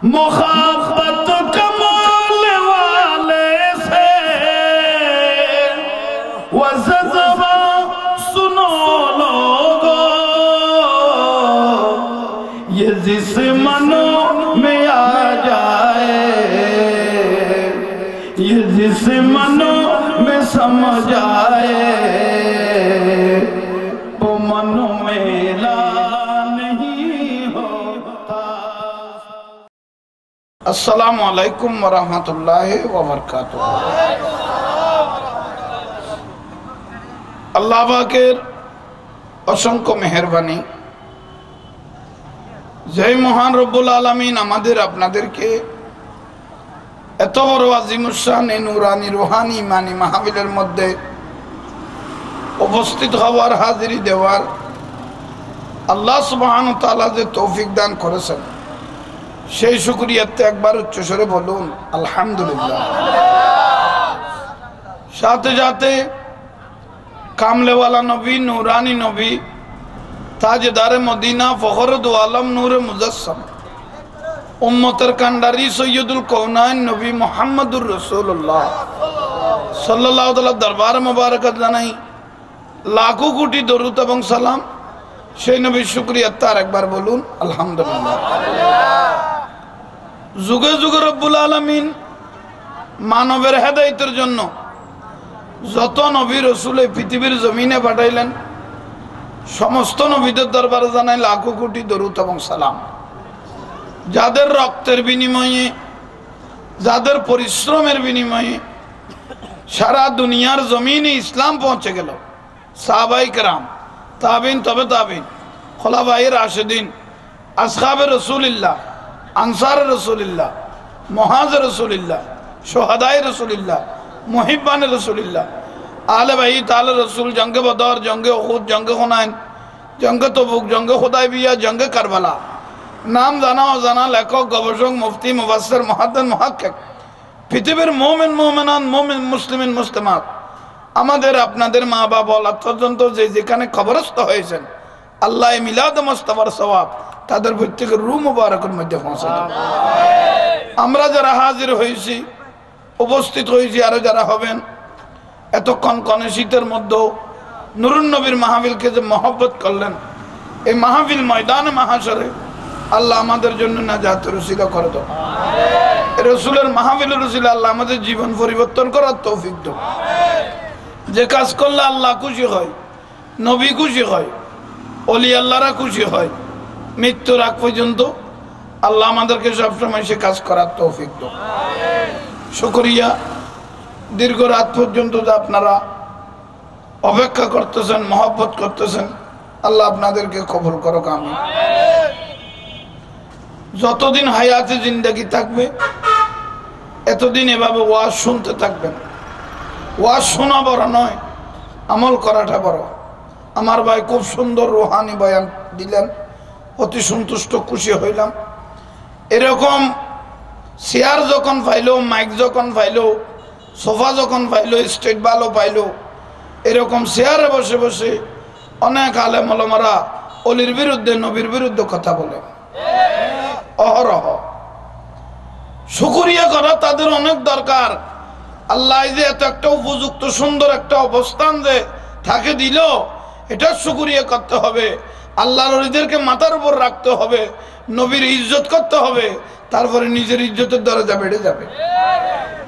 मोहब्बत कमाल वाले से वो जज़्बा सुनो लोगो, ये जिस मनो में आ जाए, ये जिस मनो में समझ आए, वो मनो में ला नहीं होता। अस्सलामु अलैकुम व रहमतुल्लाहि व बरकातुहू। আল্লাহ পাকের অসংখ্য মেহেরবানি, যে মহান রব্বুল আলামিন আমাদের আপনাদেরকে এত বড় আজিমুশান নুরানি রুহানি ইমানি মাহফিলের মধ্যে উপস্থিত হওয়ার, হাজিরি দেওয়ার আল্লাহ সুবহানাহু ওয়া তাআলা যে তৌফিক দান করেছেন, সেই শুকরিয়াতে একবার উচ্চস্বরে বলুন আলহামদুলিল্লাহ। সাথে সাথে কামলেওয়ালা নবী, নুরানি নবী, তাজদারে মদিনা, ফখরে দু আলম, নূরে মুজাসসাম, উম্মতের কান্ডারি সৈয়দুল কওনাইন নবী মুহাম্মদুর রাসূলুল্লাহ সাল্লাল্লাহু আলাইহি দরবার মুবারকাত জানাই লাখো কোটি দরুদ এবং সালাম সেই নবীর শুকরিয়া তার একবার বলুন আলহামদুলিল্লাহ। যুগে যুগে রব্বুল আলামিন মানবের হেদায়েতের জন্য যত নবী রাসূল এই পৃথিবীর জমিনে পাঠাইলেন, সমস্ত নবীদের দরবারে জানাই লাখো কোটি দরুদ এবং সালাম। যাদের রক্তের বিনিময়ে, যাদের পরিশ্রমের বিনিময়ে সারা দুনিয়ার জমিনে ইসলাম পৌঁছে গেল, সাহাবায়ে কেরাম, তাবিন, তবে তাবিন, খোলাফায়ে রাশিদিন, আসহাবে রাসূলুল্লাহ, আনসারে রাসূলুল্লাহ, মুহাজির রাসূলুল্লাহ, শুহাদায়ে রাসূলুল্লাহ, মুহিব্বানে রাসূলুল্লাহ, আহলে বাইত আলে রাসূল, জঙ্গে বদর, জঙ্গে উহুদ, জঙ্গে হুনাইন, জঙ্গে তবুক, জঙ্গে হুদায়বিয়া, জঙ্গে কারবালা, নাম জানা অজানা লেখক, গবেষক, মুফতি, মুফাসসির, মুহাদ্দিস, মুহাক্কিক, পৃথিবীর মুমিন, মুমিনাত, মুমিন, মুসলিমিন, মুসলিমাত, আমাদের আপনাদের মা বাবা পর্যন্ত যে যেখানে খবরস্থ হয়েছেন, আল্লাহ মিলাদ মুস্তাফার সওয়াব তাদের প্রত্যেকের রূহ মুবারকের মধ্যে পৌঁছে দেন। আমরা যারা হাজির হয়েছি, উপস্থিত হয়েছি, আরো যারা হবেন, এতক্ষণ কনে শীতের মধ্যে নুরুন নবীর মাহফিলকে যে মহব্বত করলেন, এই মাহফিল ময়দানে মাহাশরে আল্লাহ আমাদের জন্য নাজাতের উসিলা করে দাও। রাসূলের মাহফিলের উসিলা আল্লাহ আমাদের জীবন পরিবর্তন করার তৌফিক দাও। যে কাজ করলে আল্লাহ খুশি হয়, নবী খুশি হয়, ওলি আল্লাহরা খুশি হয়, মৃত্যুর আগ পর্যন্ত আল্লাহ আমাদেরকে সবসময় সে কাজ করার তৌফিক দাও। শুকরিয়া, দীর্ঘ রাত পর্যন্ত যে আপনারা অপেক্ষা করতেছেন, মহব্বত করতেছেন, আল্লাহ আপনাদেরকে কবুল করুক, আমিন। যতদিন হায়াতে জিন্দেগি থাকবে এতদিন এভাবে ওয়াজ শুনতে থাকবেন। ওয়াজ শোনা বড় নয়, আমল করাটা বড়। আমার ভাই খুব সুন্দর রুহানি বয়ান দিলেন, অতি সন্তুষ্ট, খুশি হইলাম। এরকম চেয়ার যখন পাইলো, মাইক যখন পাইলো, সোফা যখন পাইলো, স্টেজ ভালো পাইলো, এরকম চেয়ারে বসে বসে অনেক আলেম ওলামারা অলির বিরুদ্ধে, নবীর বিরুদ্ধে কথা বলে অহরহ। শুকরিয়া করা তাদের অনেক দরকার। আল্লাহ যে এত একটা উপযুক্ত সুন্দর একটা অবস্থান যে তাকে দিল, এটা শুকরিয়া করতে হবে। আল্লাহর ওলিদেরকে মাথার উপর রাখতে হবে, নবীর ইজ্জত করতে হবে, তারপরে নিজের ইজ্জতের দরজা বেড়ে যাবে।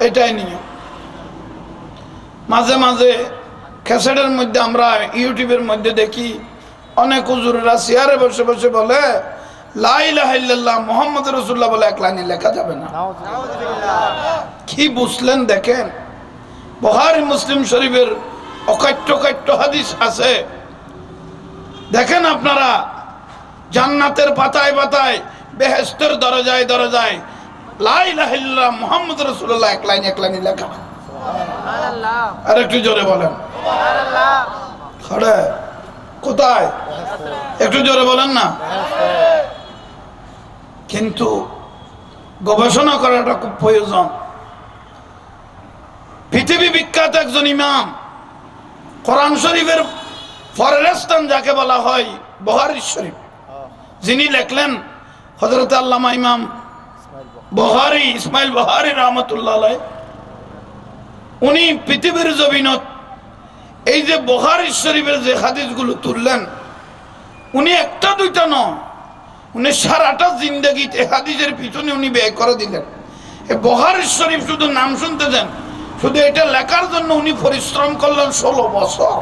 এটাই নিয়ম। মাঝে মাঝে ক্যাসেটের মধ্যে, আমরা ইউটিউবের মধ্যে দেখি অনেক হুজুরেরা চেয়ারে বসে বসে বলে লা ইলাহা ইল্লাল্লাহ মুহাম্মদুর রাসূলুল্লাহ বলে এক লাইনে লেখা যাবে না। কি বুঝলেন দেখেন, বুখারী মুসলিম শরীফের অকাট্য কাট্য হাদিস আছে। দেখেন আপনারা, জান্নাতের পাতায় পাতায়, বেহেশতের দরজায় দরজায় লা ইলাহা ইল্লাল্লাহ মুহাম্মদুর রাসূলুল্লাহ এক লাইনে লেখা। সুবহানাল্লাহ। আর একটু জোরে বলেন সুবহানাল্লাহ। খড়ে কোথায়? একটু জোরে বলেন না। কিন্তু গবেষণা করাটা খুব প্রয়োজন। পৃথিবী বিখ্যাত একজন ইমাম, কোরআন শরীফের পরের স্থান যাকে বলা হয় বুখারী শরীফ, যিনি লেখলেন হযরত আল্লামা ইমাম বুখারী ইসমাইল বুখারী রাহমাতুল্লাহ আলাইহি উনি পৃথিবীর জমিনত এই যে বুখারী শরীফের যে হাদিসগুলো তুললেন উনি একটা দুইটা নয় উনি সারাটা জিন্দেগিতে হাদিসের পিছনে উনি ব্যয় করে দিলেন। এই বুখারী শরীফ শুধু নাম শুনতে দেন, শুধু এটা লেখার জন্য উনি পরিশ্রম করলেন 16 বছর।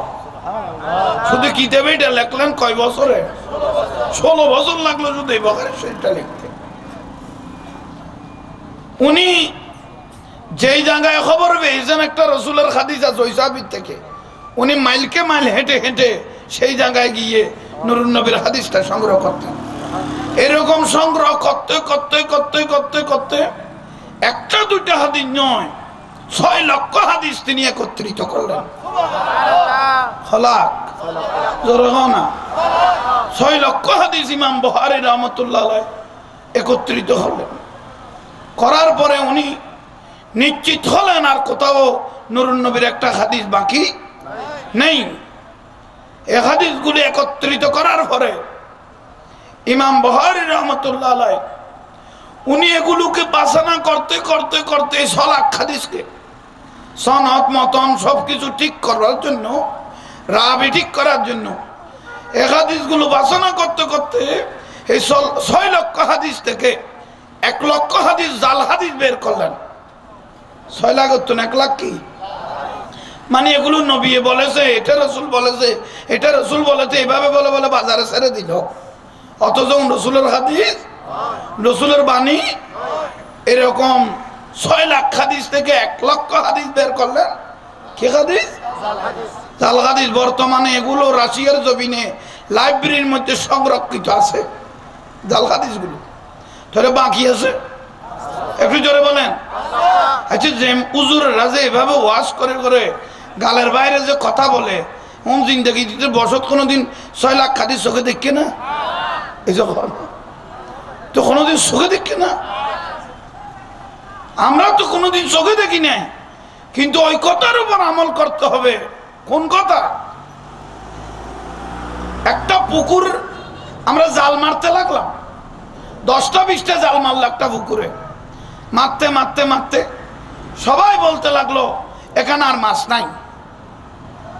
শুধু কিতাবে এটা লেখলেন কয় বছরে? 16 বছর লাগলো শুধু এই বুখারী শরীফটা লিখতে। উনি যেই জায়গায় খবর পেয়েছেন একটা রসুলের হাদিস আছে ওই সাহাবীর থেকে, উনি মাইলকে মাইল হেঁটে হেঁটে সেই জায়গায় গিয়ে নুরুন নবীর হাদিসটা সংগ্রহ করতেন। এরকম সংগ্রহ করতে করতে করতে করতে করতে একটা দুইটা হাদিস নয় 6 লক্ষ হাদিস তিনি একত্রিত করলেন। 6 লক্ষ হাদিস ইমাম বুখারী রাহমাতুল্লাহ আলাইহি একত্রিত হলেন। করার পরে উনি নিশ্চিত হলেন আর কোথাও নুরুন নবীর একটা হাদিস বাকি নেই। এই হাদিসগুলি একত্রিত করার পরে ইমাম বুখারী রাহমাতুল্লাহ আলাইহি উনি এগুলোকে বাছনা করতে করতে করতে 6 লাখ হাদিসকে সনদ মতন সবকিছু ঠিক করার জন্য, রাবি ঠিক করার জন্য এই হাদিসগুলো বাছনা করতে করতে এই 6 লক্ষ হাদিস থেকে 1 লক্ষ হাদিস জাল হাদিস বের করলেন। 6 লাখ তো 1 লাখ কি মানে এগুলো নবী বলেছে, এটা রাসূল বলেছে, এটা রাসূল বলেছে, এইভাবে বলে বলে বাজারে ছেড়ে দিল। অথচ রাসূলের হাদিস, রাসূলের বাণী এরকম 6 লাখ হাদিস থেকে 1 লক্ষ হাদিস বের করলেন। কি হাদিস? জাল হাদিস। বর্তমানে এগুলো রাশিয়ার জমিনে লাইব্রেরির মধ্যে সংরক্ষিত আছে জাল হাদিসগুলো। তাহলে বাকি আছে একটু জোরে বলেন। আচ্ছা, যে হুজুররা যে এভাবে ওয়াজ করে করে গালের বাইরে যে কথা বলে, জিন্দেগি বসত কোনোদিন 6 লাখ হাদিস চোখে দেখে না? এই যখন তো কোনোদিন চোখে দেখে না, আমরা তো কোনোদিন চোখে দেখি নাই, কিন্তু ওই কথার উপর আমল করতে হবে। কোন কথা? একটা পুকুর আমরা জাল মারতে লাগলাম, 10টা 20টা জাল মারলো একটা পুকুরে। মারতে মারতে মারতে সবাই বলতে লাগলো এখানে আর মাছ নাই,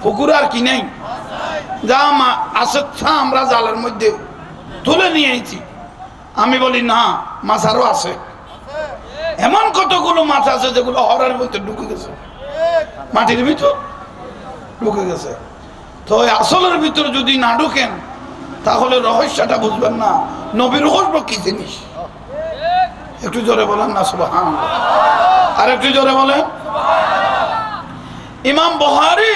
পুকুরে আর কি নেই, যা আছে আমরা জালের মধ্যে তুলে নিয়ে আইছি। আমি বলি না, মাছ আরো আছে। এমন কতগুলো মাছ আছে যেগুলো হরের মধ্যে ঢুকে গেছে, মাটির ভিতর ঢুকে গেছে। তো আসলের ভিতর যদি না ঢুকেন তাহলে রহস্যটা বুঝবেন না, নবীর রহস্য কি জিনিস। একটু জোরে বলেন না সুবহানাল্লাহ। আর একটু জোরে বলেন। ইমাম বুখারী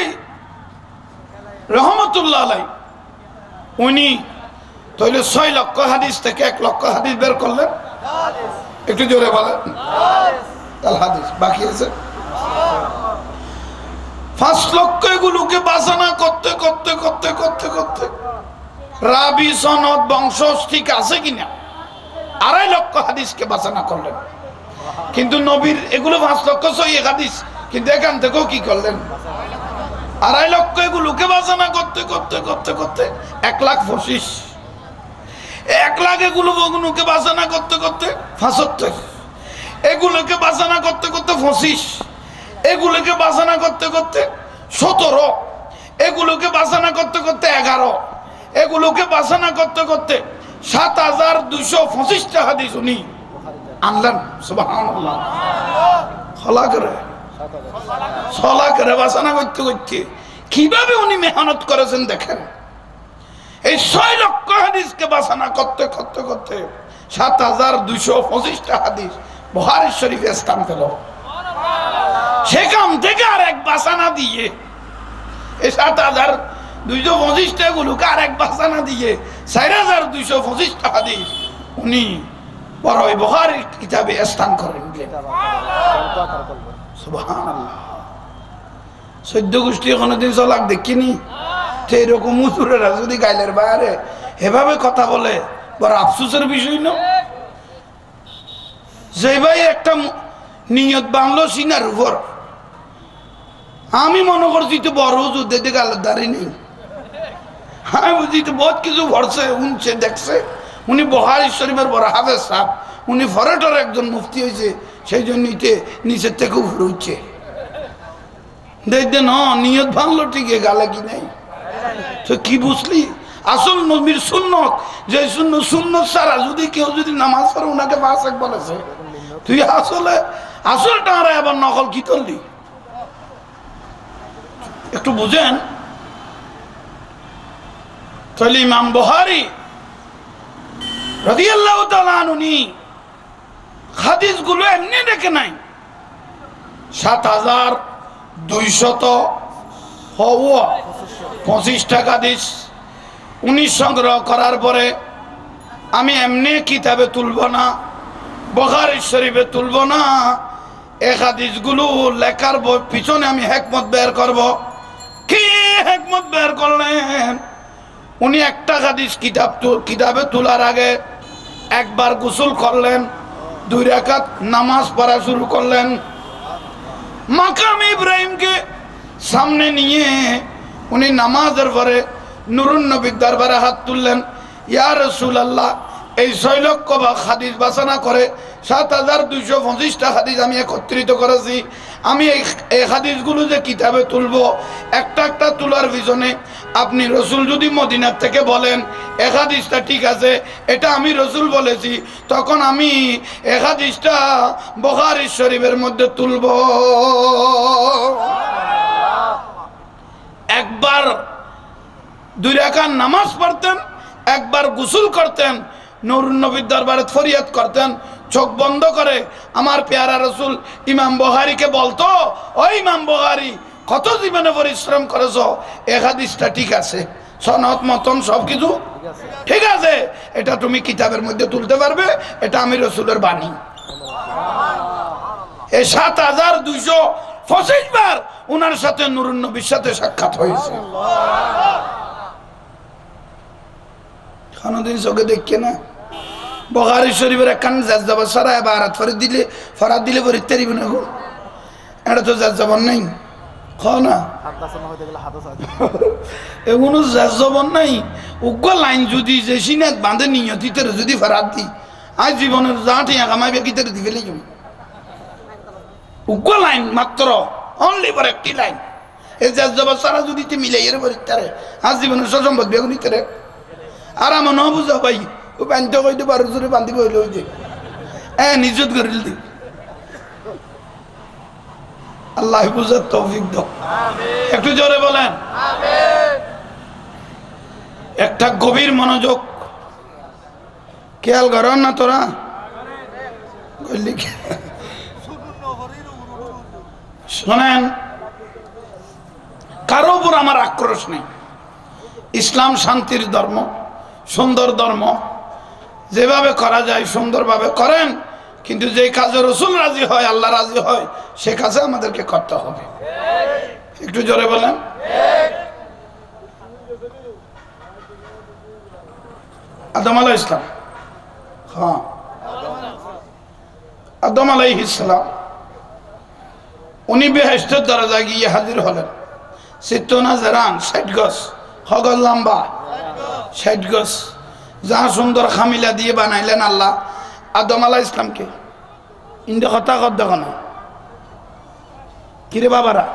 রাহমাতুল্লাহ আলাইহি উনি তাহলে 6 লক্ষ হাদিস থেকে 1 লক্ষ হাদিস বের করলেন। একটু জোরে বলেন। তাহলে হাদিস বাকি আছে 5 লক্ষ। এগুলোকে বাছনা করতে করতে করতে করতে করতে রাবি সনদ বংশ ঠিক আছে কিনা 2.5 লক্ষ হাদিসকে বাছনা করলেন। কিন্তু নবীর এগুলো 5 লক্ষ সহিহ হাদিস, কিন্তু এখান থেকেও কি করলেন 2.5 লক্ষ। এগুলোকে বাছনা করতে করতে করতে করতে 1,25,000। 1 লাখ এগুলোকে বাছনা করতে করতে 75। এগুলোকে বাছনা করতে করতে 25। এগুলোকে বাছনা করতে করতে 17। এগুলোকে বাছনা করতে করতে 11। এগুলোকে বাছনা করতে করতে 7,225টা হাদিস উনি আনলেন। সুবহানাল্লাহ। ছলা করে বাছনা করতে করতে কিভাবে উনি মেহনত করেছেন দেখেন। এই 6 লক্ষ হাদিসকে বাছনা করতে করতে করতে 7,225টা হাদিস বুখারী শরীফে স্থান পেল। সেখান থেকে আর এক বাছনা দিয়ে এই 7,225টা গুলোকে আর এক বাছনা দিয়ে 4,225টা হাদিস উনি বড় বুখারীর কিতাবে স্থান করেন। সুবহানাল্লাহ। 14 গোষ্ঠী কোনোদিন চলাক দেখিনি। তো এরকম হুজুরেরা যদি গাইলের বাইরে এভাবে কথা বলে বড় আফসোসের বিষয় না। যে ভাই একটা নিয়ত বাংলো সিনার উপর, আমি মনে করছি তো বড় হুজুর দেখে গালের দাঁড়ি নেই। আমি বুঝি তো বহুত কিছু ভরছে, উনছে, দেখছে। উনি বুখারী শরীফের বড় হাফেজ সাহেব, উনি ফরেটার একজন মুফতি হয়েছে, সেই জন্য নিচের থেকে উপরে উঠছে। দেখতেন নিয়ত ভাঙলো ঠিক গালে কি নাই। তো কি বুঝলি আসল নবীর সুন্নত, যে সুন্নত ছাড়া যদি কেউ যদি নামাজ পড়ে ওনাকে ফাসেক বলেছে, তুই আসলটা আর আবার নকল কি করলি? একটু বুঝেন। তাহলে ইমাম বুখারী রাদিয়াল্লাহু তাআলা আনহু হাদিসগুলো এমনি দেখে নাই, ৭,২২৫ হাদিস উনি সংগ্রহ করার পরে আমি এমনি কিতাবে তুলব না, বুখারী শরীফে তুলব না, এই হাদিসগুলো লেখার পিছনে আমি হিকমত বের করব। কি হিকমত বের করলেন? উনি একটা হাদিস কিতাবে তোলার আগে একবার গোসল করলেন, 2 রাকাত নামাজ পড়া শুরু করলেন, মাকাম ইব্রাহিমকে সামনে নিয়ে উনি নামাজের পরে নুরুন নবীর দরবারে হাত তুললেন, ইয়া রাসূলুল্লাহ, এই 6 লক্ষ হাদিস বাছনা করে ৭,২২৫টা হাদিস আমি একত্রিত করেছি। আমি এই হাদিসগুলো যে কিতাবে তুলবো, একটা একটা তোলার পিছনে আপনি রসুল যদি মদিনার থেকে বলেন এই হাদিসটা ঠিক আছে, এটা আমি রসুল বলেছি, তখন আমি এই হাদিসটা বুখারী শরীফের মধ্যে তুলব। একবার 2 রাকাত নামাজ পড়তেন, একবার গোসল করতেন, নূরুন নবীর দরবারে ফরিয়াদ করতেন, চোখ বন্ধ করে আমার পেয়ারা রসুল ইমাম বুখারীকে বলতো, ও ইমাম বুখারী, কত জীবনে পরিশ্রম করেছো, এই হাদিসটা ঠিক আছে, সনদ মতন সবকিছু ঠিক আছে, এটা তুমি কিতাবের মধ্যে তুলতে পারবে, এটা আমি রসুলের বাণী। এই ৭,২২৫ বার উনার সাথে নূরুন নবীর সাথে সাক্ষাৎ হয়েছে। কোনদিন চোখে দেখে না? বুখারী শরীফের একখান জাজ্জাবা সারা বারাত ফরাদ দিলে পরে তেরিব না গো, এটা তো জাজ্জাবান নাই, না এগুলো জাজ্জাবান নাই। উগ্র লাইন যদি যে সিনাত বাঁধে নিয়তিতে যদি ফরাদ দি, আজ জীবনের যা টিয়া কামাই বেকিতে দি ফেলে যাব। উগ্র লাইন মাত্র অনলি ফর একটি লাইন, এই জাজ্জাবা সারা যদি মিলাই এর পরে আজ জীবনের সসম্পদ বেগুন ইতারে আর আমার ন বুঝা ভাই, ও বান্ধতে কইতে 12 জোরে বান্ধিব হইলে ওই যে নিযুত করিল দি। আল্লাহ বুঝার তৌফিক দাও, একটু জোরে বলেন আমিন। একটা গভীর মনোযোগ খেয়াল করেন না তোরা, শোনেন, কারো উপর আমার আক্রোশ নেই। ইসলাম শান্তির ধর্ম, সুন্দর ধর্ম, যেভাবে করা যায় সুন্দরভাবে করেন, কিন্তু যে কাজে রসুল রাজি হয়, আল্লাহ রাজি হয়, সে কাজে আমাদেরকে করতে হবে। একটু জোরে বলেন। আদম আলাইহিস সালাম, হ্যাঁ আদম আলাইহিস সালাম, উনি বেহেশতের দরজায় গিয়ে হাজির হলেন। 60 গজ, হগজ লম্বা 60 গজ, যা সুন্দর খামিলা দিয়ে বানাইলেন আল্লাহ আদম আলাইহিস ইসলামকে। ইন্দে কথা কর দেখো না কিরে বাবারা,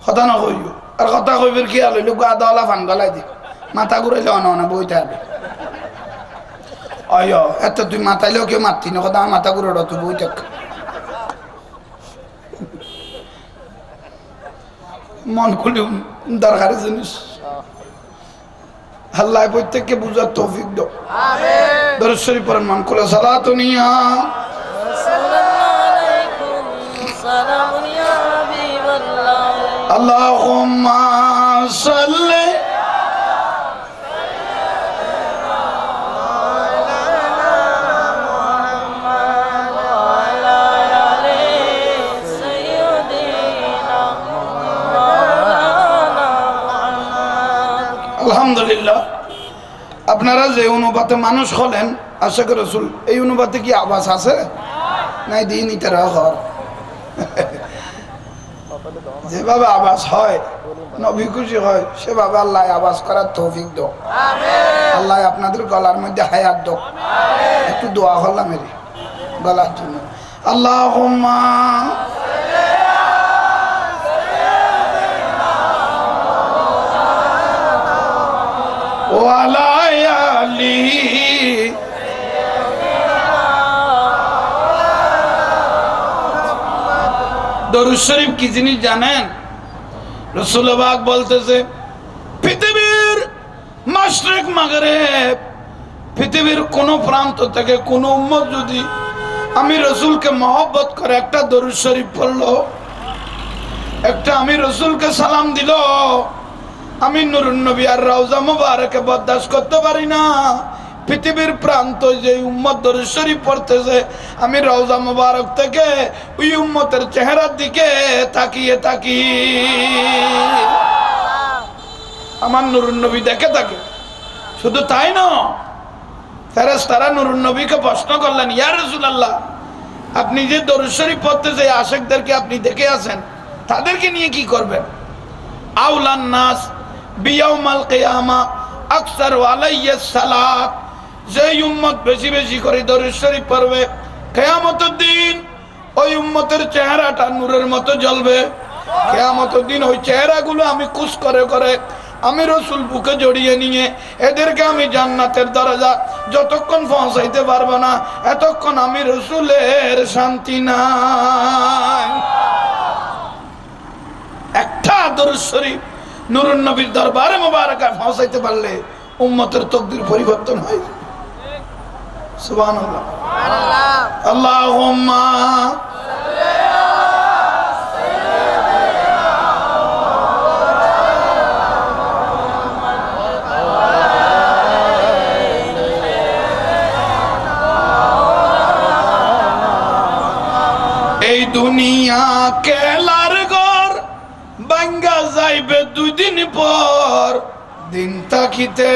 কথা না কইব, আর কথা কইবের কি আলো লোক আদাওয়ালা ফান গলাই দি, মাথা ঘুরাইলে অনা বইতে হবে। অয় এত তুই মাথাইলেও কেউ মারতি না, কথা মাথা ঘুরে তুই বই থাক। মন খুলে দরকারি জিনিস, আল্লাহ প্রত্যেককে বুঝার তৌফিক দাও। আমিন। দরুদ শরীফ পড়েন, মান খুলে সালাতুন ইয়া আল্লাহুম্মা সাল্লি আলহামদুলিল্লাহ। আপনারা যে অনুপাতে মানুষ হলেন আশা করি রসুল, এই অনুপাতে কি আওয়াজ আছে নাই? দিন ইতারা ঘর যেভাবে আওয়াজ হয় নবী খুশি হয়, সেভাবে আল্লাহ আওয়াজ করার তৌফিক দাও। আমিন। আল্লাহ আপনাদের গলার মধ্যে হায়াত দাও একটু দোয়া করলাম এর গলার জন্য আল্লাহুম্মা ওয়া আলা আলিহি দরুদ শরীফ কি জিনিস জানেন রাসূল পাক বলতেছে পৃথিবীর মাশরিক মাগরিব পৃথিবীর কোন প্রান্ত থেকে কোন উম্মত যদি আমি রাসূলকে মহব্বত করে একটা দরুদ শরীফ পড়লো একটা আমি রাসূলকে সালাম দিল আমি নূরুন নবী আর রওজা মুবারকে বরদাস্ত করতে পারি না পৃথিবীর প্রান্ত যে উম্মত দরুদ শরীফ পড়তেছে আমি রওজা মুবারক থেকে ওই উম্মতের চেহারার দিকে তাকিয়ে থাকি আমার নূরুন নবী দেখে থাকে শুধু তাই না ফেরেশতারা নূরুন নবীকে প্রশ্ন করলেন ইয়া রাসূলুল্লাহ আপনি যে দরুদ শরীফ পড়তেছে আশিকদেরকে আপনি দেখে আছেন তাদেরকে নিয়ে কি করবেন আউলান নাস বিয়াউমাল কিয়ামা আকসার আলাইহিস সালাত যে উম্মত বেশি বেশি করে দরুদ শরীফ পড়বে কিয়ামতের দিন ওই উম্মতের চেহারাটা নূরের মতো জ্বলবে কিয়ামতের দিন ওই চেহারাগুলো আমি কুশ করে করে আমি রাসূল বুকে জড়িয়ে নিয়ে এদেরকে আমি জান্নাতের দরজা যতক্ষণ পৌঁছাইতে পারবো না এতক্ষণ আমি রাসূলের শান্তি নাই একটা দরুদ শরীফ নূরুন নবীর দরবারে মুবারকায় পৌঁছাইতে পারলে উম্মতের তাকদীর পরিবর্তন হয় সুবহানাল্লাহ আল্লাহুম্মা এই দুনিয়া কেলার ঘর ভাঙ্গা যাইবে দুই দিন পর দিন তাকিতে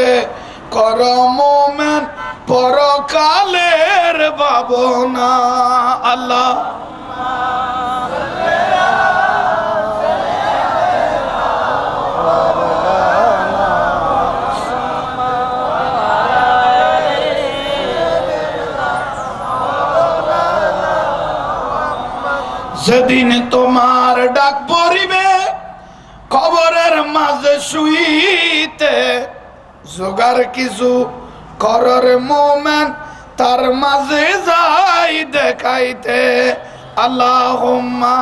কর মোমেন পরকালের ভাবনা আল্লাহ যেদিন তোমার ডাক পড়িবে কবরের মাঝে শুইতে জোগার কিছু করর মোমেন তার মাঝে যাই দেখাইতে আল্লাহুম্মা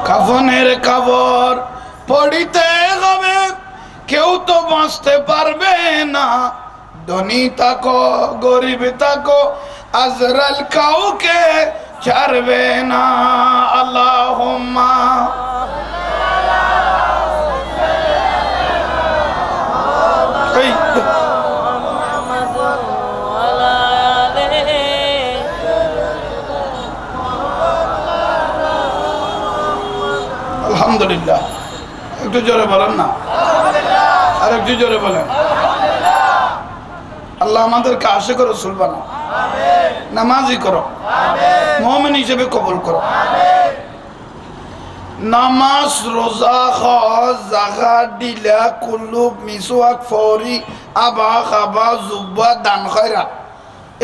কাফনের কবর পড়িতে হবে কেউ তো বাঁচতে পারবে না ধনী থাকো গরিব থাকো আজরাল কাউকে ছাড়বে না আল্লাহুম্মা আলহামদুলিল্লাহ একটু জোরে বলেন না আর একটু জোরে বলেন আল্লাহ আমাদেরকে আশিক রাসূল বানাও নামাজি করো মুমিন হিসেবে কবুল করো নামাজ রোজা হজ যাকাত দিলা কুলুব মিসওয়াক ফৌরি আবা খাবা জুব্বা দান খয়রাত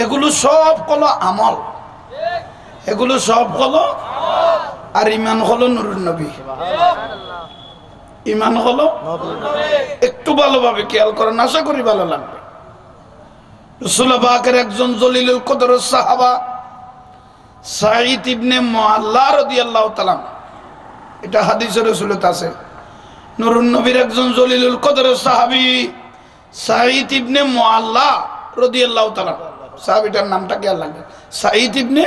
এগুলো সব হলো আমল এগুলো সব হলো আর ঈমান হলো নূরুন নবী ঈমান হলো একটু ভালোভাবে খেয়াল করেন আশা করি ভালো লাগবে রাসূল পাকের একজন জলিলুল কদর সাহাবা সাঈদ ইবনে মুআল্লা রাদিয়াল্লাহু তাআলা এটা হাদিসে রাসূলত আছে নূরুন নবীর একজন জলিলুল কদর সাহাবী সাঈদ ইবনে মুআল্লা রাদিয়াল্লাহু তাআলা সাহাবীটার নামটা কি লাগবে সাঈদ ইবনে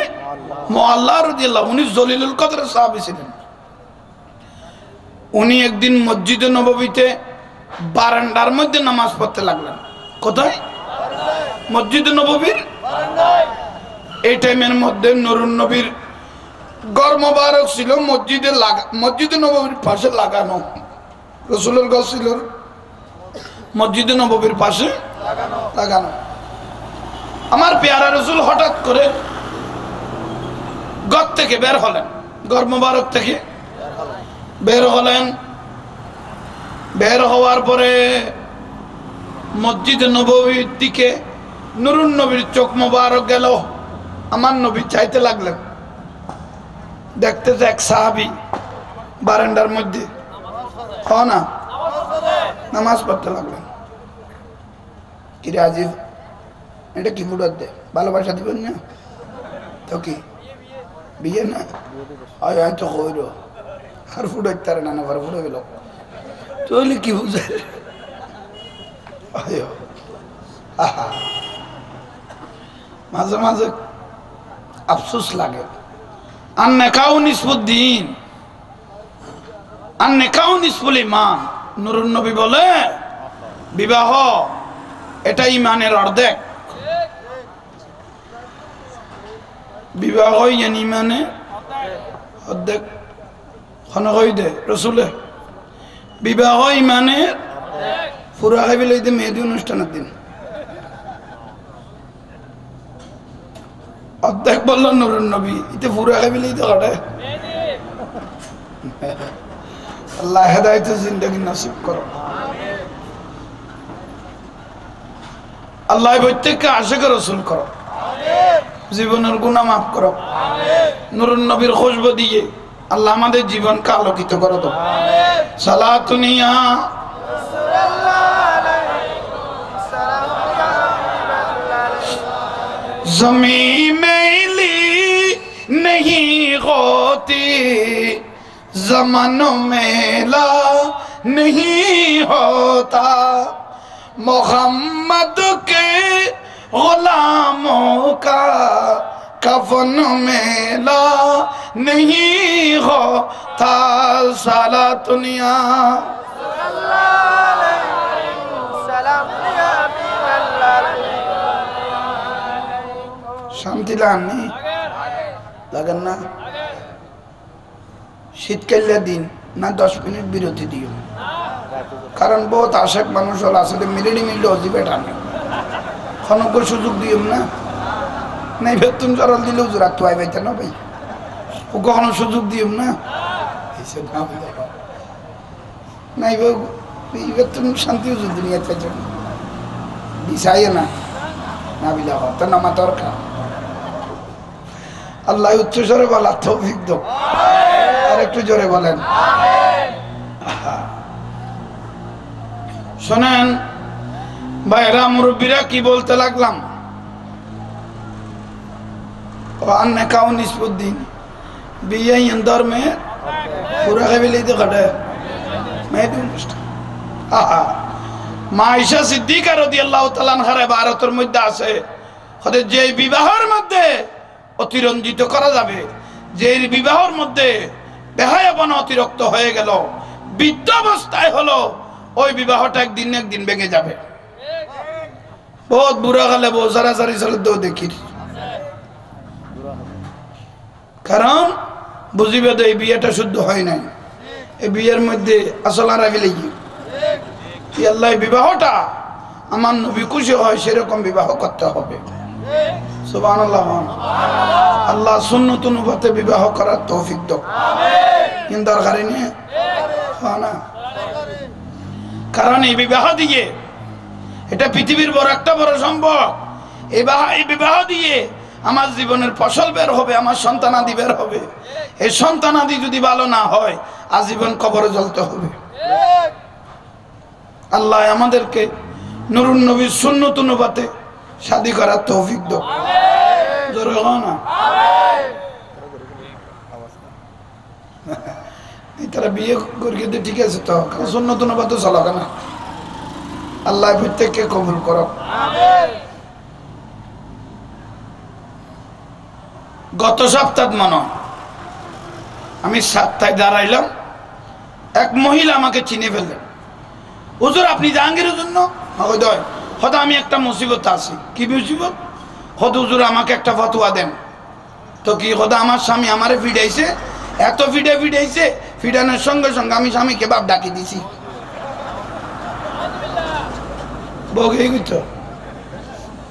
মুআল্লা রাদিয়াল্লাহু উনি জলিলুল কদর সাহাবী ছিলেন উনি একদিন মসজিদে নববীতে বারান্দার মধ্যে নামাজ পড়তে লাগলেন কোথায় মসজিদে নববীর বারান্দায় এই টাইমের মধ্যে নূরুন নবীর ঘর মোবারক ছিল মসজিদে নববীর পাশে লাগানো রাসূলের ঘর ছিল মসজিদে নববীর পাশে লাগানো আমার পেয়ারা রসুল হঠাৎ করে ঘর থেকে বের হলেন, ঘর মোবারক থেকে বের হলেন। বের হওয়ার পরে মসজিদ নববীর দিকে নুরুন নবীর চোখ মোবারক গেল। আমার নবী চাইতে লাগলেন, দেখতেছে এক সাহাবী বারান্দার মধ্যে না নামাজ পড়তে লাগলেন। কিরে আজিব, এটা কি ফুটার দে, ভালোবাসা দিবেন না তো কি বিয়ে না হয় হয়তো হইল আর ফুটাইতে পারে না, আবার ফুটে গেল তাহলে কি বুঝে। মাঝে মাঝে আফসোস লাগে। আর নেকাও নিসবুদ্দিন, আর নেকাও নিসবুল ইমান। নুরুন নবী বলে বিবাহ এটা ইমানের অর্ধেক। বিবাহ ইমানে অর্ধেক খনকই দে রসুলে। বিবাহ ইমানের পুরা খাইবে লইতে মেহেদি অনুষ্ঠানের দিন অর্ধেক বলল নুরুন নবী, ইতে পুরা খাইবে লইতে কাটে। আল্লাহ হেদায়েত জিন্দেগি নসিব করো। আল্লাহ প্রত্যেককে আশিক রাসূল করো, জীবনের গুনাহ মাফ করো। নুরুন নবীর খুশবু দিয়ে আল্লাহ আমাদের জীবনকে আলোকিত করে দাও। সালাতুনিয়া ज़मीं मैली नहीं होती, ज़मानों मेला नहीं होता, मोहम्मद के गुलामों का कफन मेला नहीं होता। साला दुनिया শান্তি লাগেন না? শীতকালের দিন না 10 মিনিট বিরতি দিও, কারণ বহুত আশেক মানুষ হল আসলে মিলিয়ে মিললে অজিবে টানে। ক্ষণজ্ঞ সুযোগ দিও না, নাই বেতন চরল দিলে হুজুর তো আই পাইতে না ভাই, ও কখনো সুযোগ দিও না। নাই বেতন শান্তি হুজুর দুনিয়া পাইছে দিশাই না না বিলা তো নামা দরকার। আল্লাহ উচ্চ স্বরে বলা তৌফিক দাও। আর একটু জোরে বলেন। শোনেন ভাইরা মুরব্বীরা কি বলতে লাগলাম, নিসবুদ্দিন বিয়ে ইন্দর মে পুরা খাবিলে ঘটে মেহেদি অনুষ্ঠান। মা আয়েশা সিদ্দিকা রাদিয়াল্লাহু তাআলা আনহার ইবারতের মধ্যে আছে, যে বিবাহের মধ্যে অতিরঞ্জিত করা যাবে, যে বিবাহের মধ্যে বেহায়াপনা অতিরিক্ত হয়ে গেল, বৃদ্ধ অবস্থায় হলো, ওই বিবাহটা একদিন না একদিন ভেঙে যাবে। বহুত বুড়া গেলে বউ সারাসারি চলে তো দেখি, কারণ বুঝিবে তো এই বিয়েটা শুদ্ধ হয় নাই। এই বিয়ের মধ্যে আসল আর আগে লেগে আল্লাহ বিবাহটা আমার নবী খুশি হয় সেরকম বিবাহ করতে হবে। সুবহানাল্লাহ। আল্লাহ সুন্নত অনুপাতে বিবাহ করার তৌফিক দাও। কিন্তু দরকার নেই না, কারণ এই বিবাহ দিয়ে এটা পৃথিবীর বড় একটা বড় সম্পদ। এই বিবাহ দিয়ে আমার জীবনের ফসল বের হবে, আমার সন্তানাদি বের হবে। এই সন্তানাদি যদি ভালো না হয় আজীবন কবরে জ্বলতে হবে। আল্লাহ আমাদেরকে নুরুন নবীর সুন্নত অনুপাতে শাদী করার তৌফিক দাও। জোরে বলো না। তারা বিয়ে করিয়ে দিয়ে ঠিক আছে তো, সুন্নত অনুপাতে চলো না। আল্লাহ প্রত্যেককে কবুল করো। গত সপ্তাহ মনে আমি 7টায় দাঁড়াইলাম, এক মহিলা আমাকে চিনে ফেললেন। হুজুর আপনি জাহাঙ্গীরের জন্য হয়তো আমি একটা মুসিবত আছি। কি মুসিবত? হয়তো হুজুর আমাকে একটা ফতোয়া দেন। তো কি হয়তো আমার স্বামী আমারে ফিডাইছে, এত ফিডাইছে, ফিডানোর সঙ্গে সঙ্গে আমি স্বামীকে বাপ ডাকি দিছি। বগে গেছ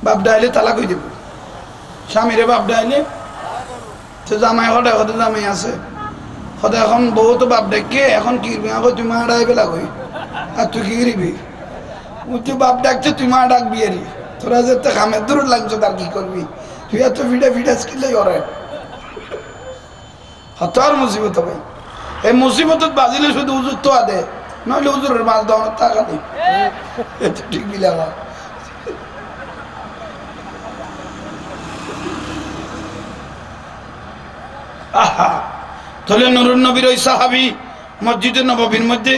বাপ ডাইলে তালাক হয়ে দেবে স্বামীরে বাপ ডাইলে তো জামাই হঠাৎ হঠাৎ জামাই আছে হঠাৎ এখন বউ তো বাপ ডাকে এখন কি করবি তুই মা ডাইবে লাগই আর তুই কি করবি তুই বাপ ডাকছে তুই মা ডাকবি আরে তোরা যে কামের দূর লাগছে তার কি করবি তুই এত ফিডা ফিডা স্কিলে করে হতার মুসিবত ভাই এই মুসিবত বাজিলে শুধু উজুর তো আদে নইলে উজুরের মাছ দেওয়ানোর টাকা নেই ঠিক বিলে আমার আহা তাহলে নুরুন নবীর ওই সাহাবী মসজিদে নববীর মধ্যে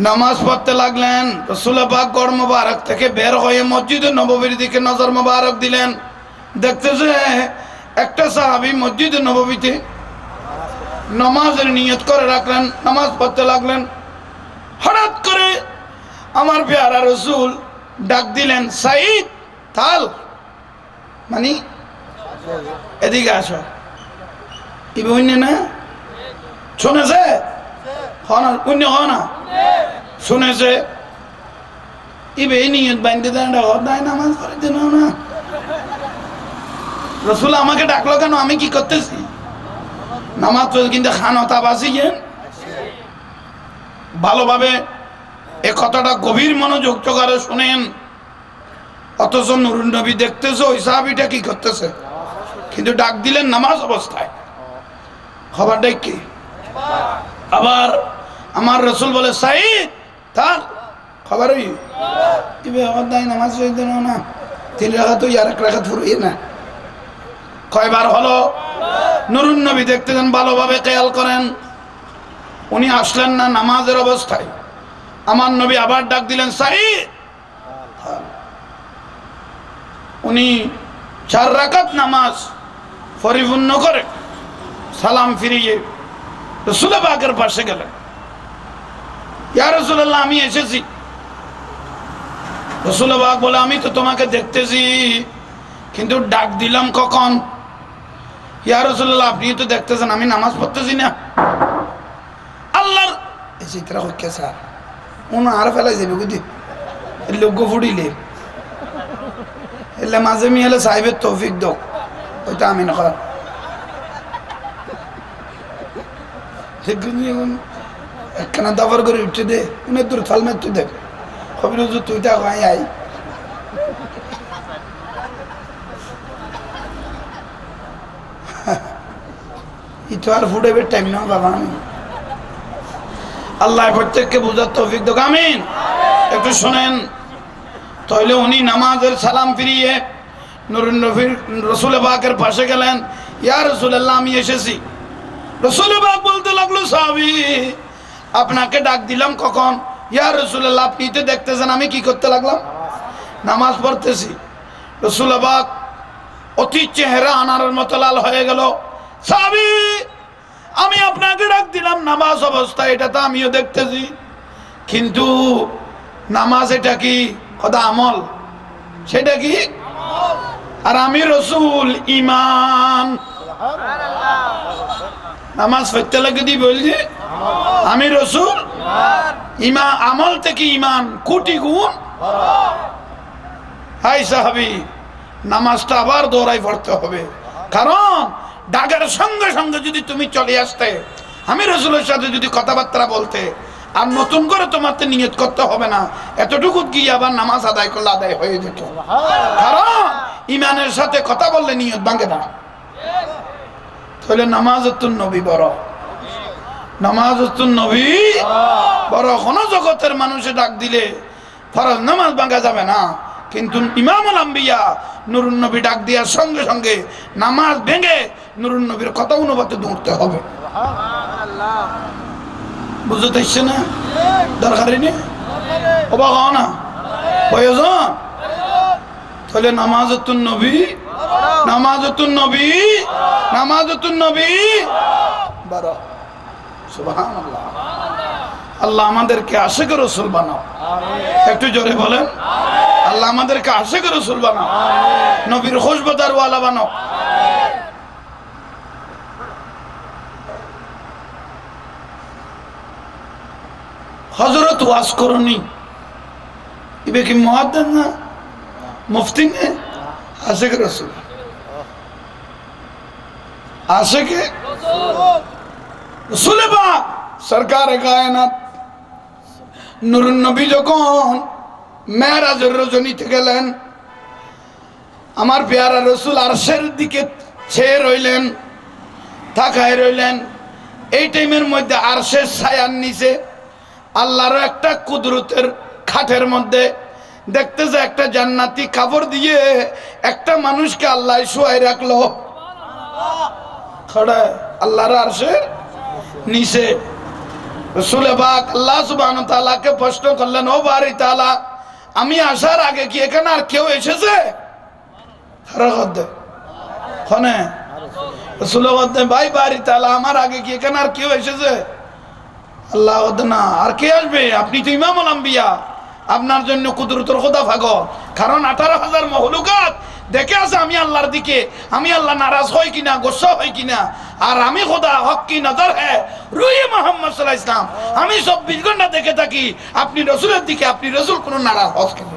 নামাজ পড়তে লাগলেন রাসূল পাক গড় মোবারক থেকে বের হয়ে মসজিদে নববীর দিকে নজর মোবারক দিলেন দেখতেছে একটা সাহাবী মসজিদে নববীতে নামাজের নিয়ত করে রাখলেন নামাজ পড়তে লাগলেন হঠাৎ করে আমার পেয়ারা রাসূল ডাক দিলেন সাইদ তাল মানে এদিকে আসো ইবনে না শুনেছে হনা অন্য হনা শুনেছে ইবে নিয়ত বাইন্দে দেন নাই নামাজ পড়ে দেন না রাসূল আমাকে ডাকলো কেন আমি কি করতেছি নামাজ পড়ে কিন্তু খানতা বাসিয়েন ভালোভাবে এই কথাটা গভীর মনোযোগ সহকারে শুনেন অথচ নুরুন নবী দেখতেছে ওই সাহাবীটা কি করতেছে কিন্তু ডাক দিলেন নামাজ অবস্থায় খবরটা কি আবার আমার রাসূল বলে সাইদ তার খবর ইবে আমার দাই নামাজ পড়তে না 3 রাকাত তো আর 1 রাকাত ফুরিয়ে না কয়বার হলো নুরুন নবী দেখতেছেন ভালোভাবে খেয়াল করেন উনি আসলেন না নামাজের অবস্থায় আমার নবী আবার ডাক দিলেন সাইদ উনি 4 রাকাত নামাজ পরিপূর্ণ করে সালাম ফিরিয়ে রাসূল পাকের পাশে গেলেন ইয়া রাসূলুল্লাহ আমি এসেছি রাসূল পাক বলে আমি তো তোমাকে দেখতেছি কিন্তু ডাক দিলাম কখন ইয়া রাসূলুল্লাহ আপনি তো দেখতেছেন আমি নামাজ পড়তেছি না আল্লাহর এই চিত্র হচ্ছে স্যার উনি আর ফেলাই যাবে বুঝি লোক ফুড়িলে এলে মাঝে মিলে সাহেবের তৌফিক দাও ওইটা আমি না একখানা দাবার করে উঠে দে উনি দূর থাল মারতে দেখ খবর তুই তা আই আই তো আর ফুটাইবার টাইম না বাবা আমি আল্লাহ প্রত্যেককে বুঝার তৌফিক দাও আমিন একটু শোনেন তাহলে উনি নামাজের সালাম ফিরিয়ে নুরুন নবীর রাসূল পাকের পাশে গেলেন ইয়া রাসূলুল্লাহ আমি এসেছি রাসূল পাক বলতে লাগলো সাহাবী আপনাকে ডাক দিলাম কখন ইয়া রাসূলুল্লাহ আপনি তো দেখতেছেন আমি কি করতে লাগলাম নামাজ পড়তেছি রাসূল পাক অতি চেহারা আনারের মতো লাল হয়ে গেল সাহাবী আমি আপনাকে ডাক দিলাম নামাজ অবস্থায় এটা তো আমিও দেখতেছি কিন্তু নামাজ এটা কি খোদা আমল সেটা কি আর আমি রাসূল ঈমান নামাজ পড়তে লাগে দি বলছি আমি রাসূল ঈমান আমল থেকে ঈমান কোটি গুণ হাই সাহাবী নামাজটা আবার দৌড়াই পড়তে হবে কারণ ডাকের সঙ্গে সঙ্গে যদি তুমি চলে আসতে আমি রাসূলের সাথে যদি কথাবার্তা বলতে আর নতুন করে তোমার নিয়ত করতে হবে না এতটুকু গিয়ে আবার নামাজ আদায় করলে আদায় হয়ে যেত কারণ ঈমানের সাথে কথা বললে নিয়ত ভাঙে না তাহলে নামাজুন নবী বড় নামাজুন নবী বড় কোন জগতের মানুষে ডাক দিলে ফরজ নামাজ ভাঙা যাবে না কিন্তু ইমামুল আম্বিয়া নুরুন নবী ডাক দেওয়ার সঙ্গে সঙ্গে নামাজ ভেঙে নুরুন নবীর কথা অনুপাতে দৌড়তে হবে বুঝতে ইচ্ছে না দরকারই নেই অবাক হও না প্রয়োজন তাহলে নামাজুন নবী নামাজুন নবী নামাজুন নবী বড় সুবহানাল্লাহ আল্লাহ আমাদেরকে আশিক রাসূল বানাও একটু জোরে বলেন আল্লাহ আমাদেরকে আশিক রাসূল বানাও নবীর খুশবুদার ওয়ালা বানাও হযরত ওয়াজ করনি ইবে কি মুয়াদ্দিন না मुफ्ती ने आशिक रसूल आशिक रसूल पाक सरकार कायनात নুরুন নবী যখন মেরাজের রজনীতে গেলেন আমার পেয়ারা রসুল আরশের দিকে চেয়ে রইলেন তাকায় রইলেন এই টাইমের মধ্যে আরশের ছায়ার নিচে আল্লাহর একটা কুদরতের খাটের মধ্যে দেখতেছে একটা জান্নাতি কাপড় দিয়ে একটা মানুষকে আল্লাহ শুয়াই রাখলো খড়া আল্লাহর আরশের নিচে রসুল পাক আল্লাহ সুবহানাহু ওয়া তাআলাকে প্রশ্ন করলেন ও বারি তাআলা আমি আসার আগে কি এখানে আর কেউ এসেছে খনে রসুল ভাই বারি তাআলা আমার আগে কি এখানে আর কেউ এসেছে আল্লাহ না আর কে আসবে আপনি তো ইমামুল আম্বিয়া আপনার জন্য কুদরতুল খোদা পাগল কারণ 18,000 মখলুকাত দেখে আছে আমি আল্লাহর দিকে আমি আল্লাহ নারাজ হই কিনা গোসা হই কিনা আর আমি খোদা হক কি নজর হ্যাঁ রুয়ে মোহাম্মদ সাল্লাল্লাহু আলাইহি ওয়াসাল্লাম আমি 24 ঘন্টা দেখে থাকি আপনি রসুলের দিকে আপনি রসুল কোন নারাজ হস কিনা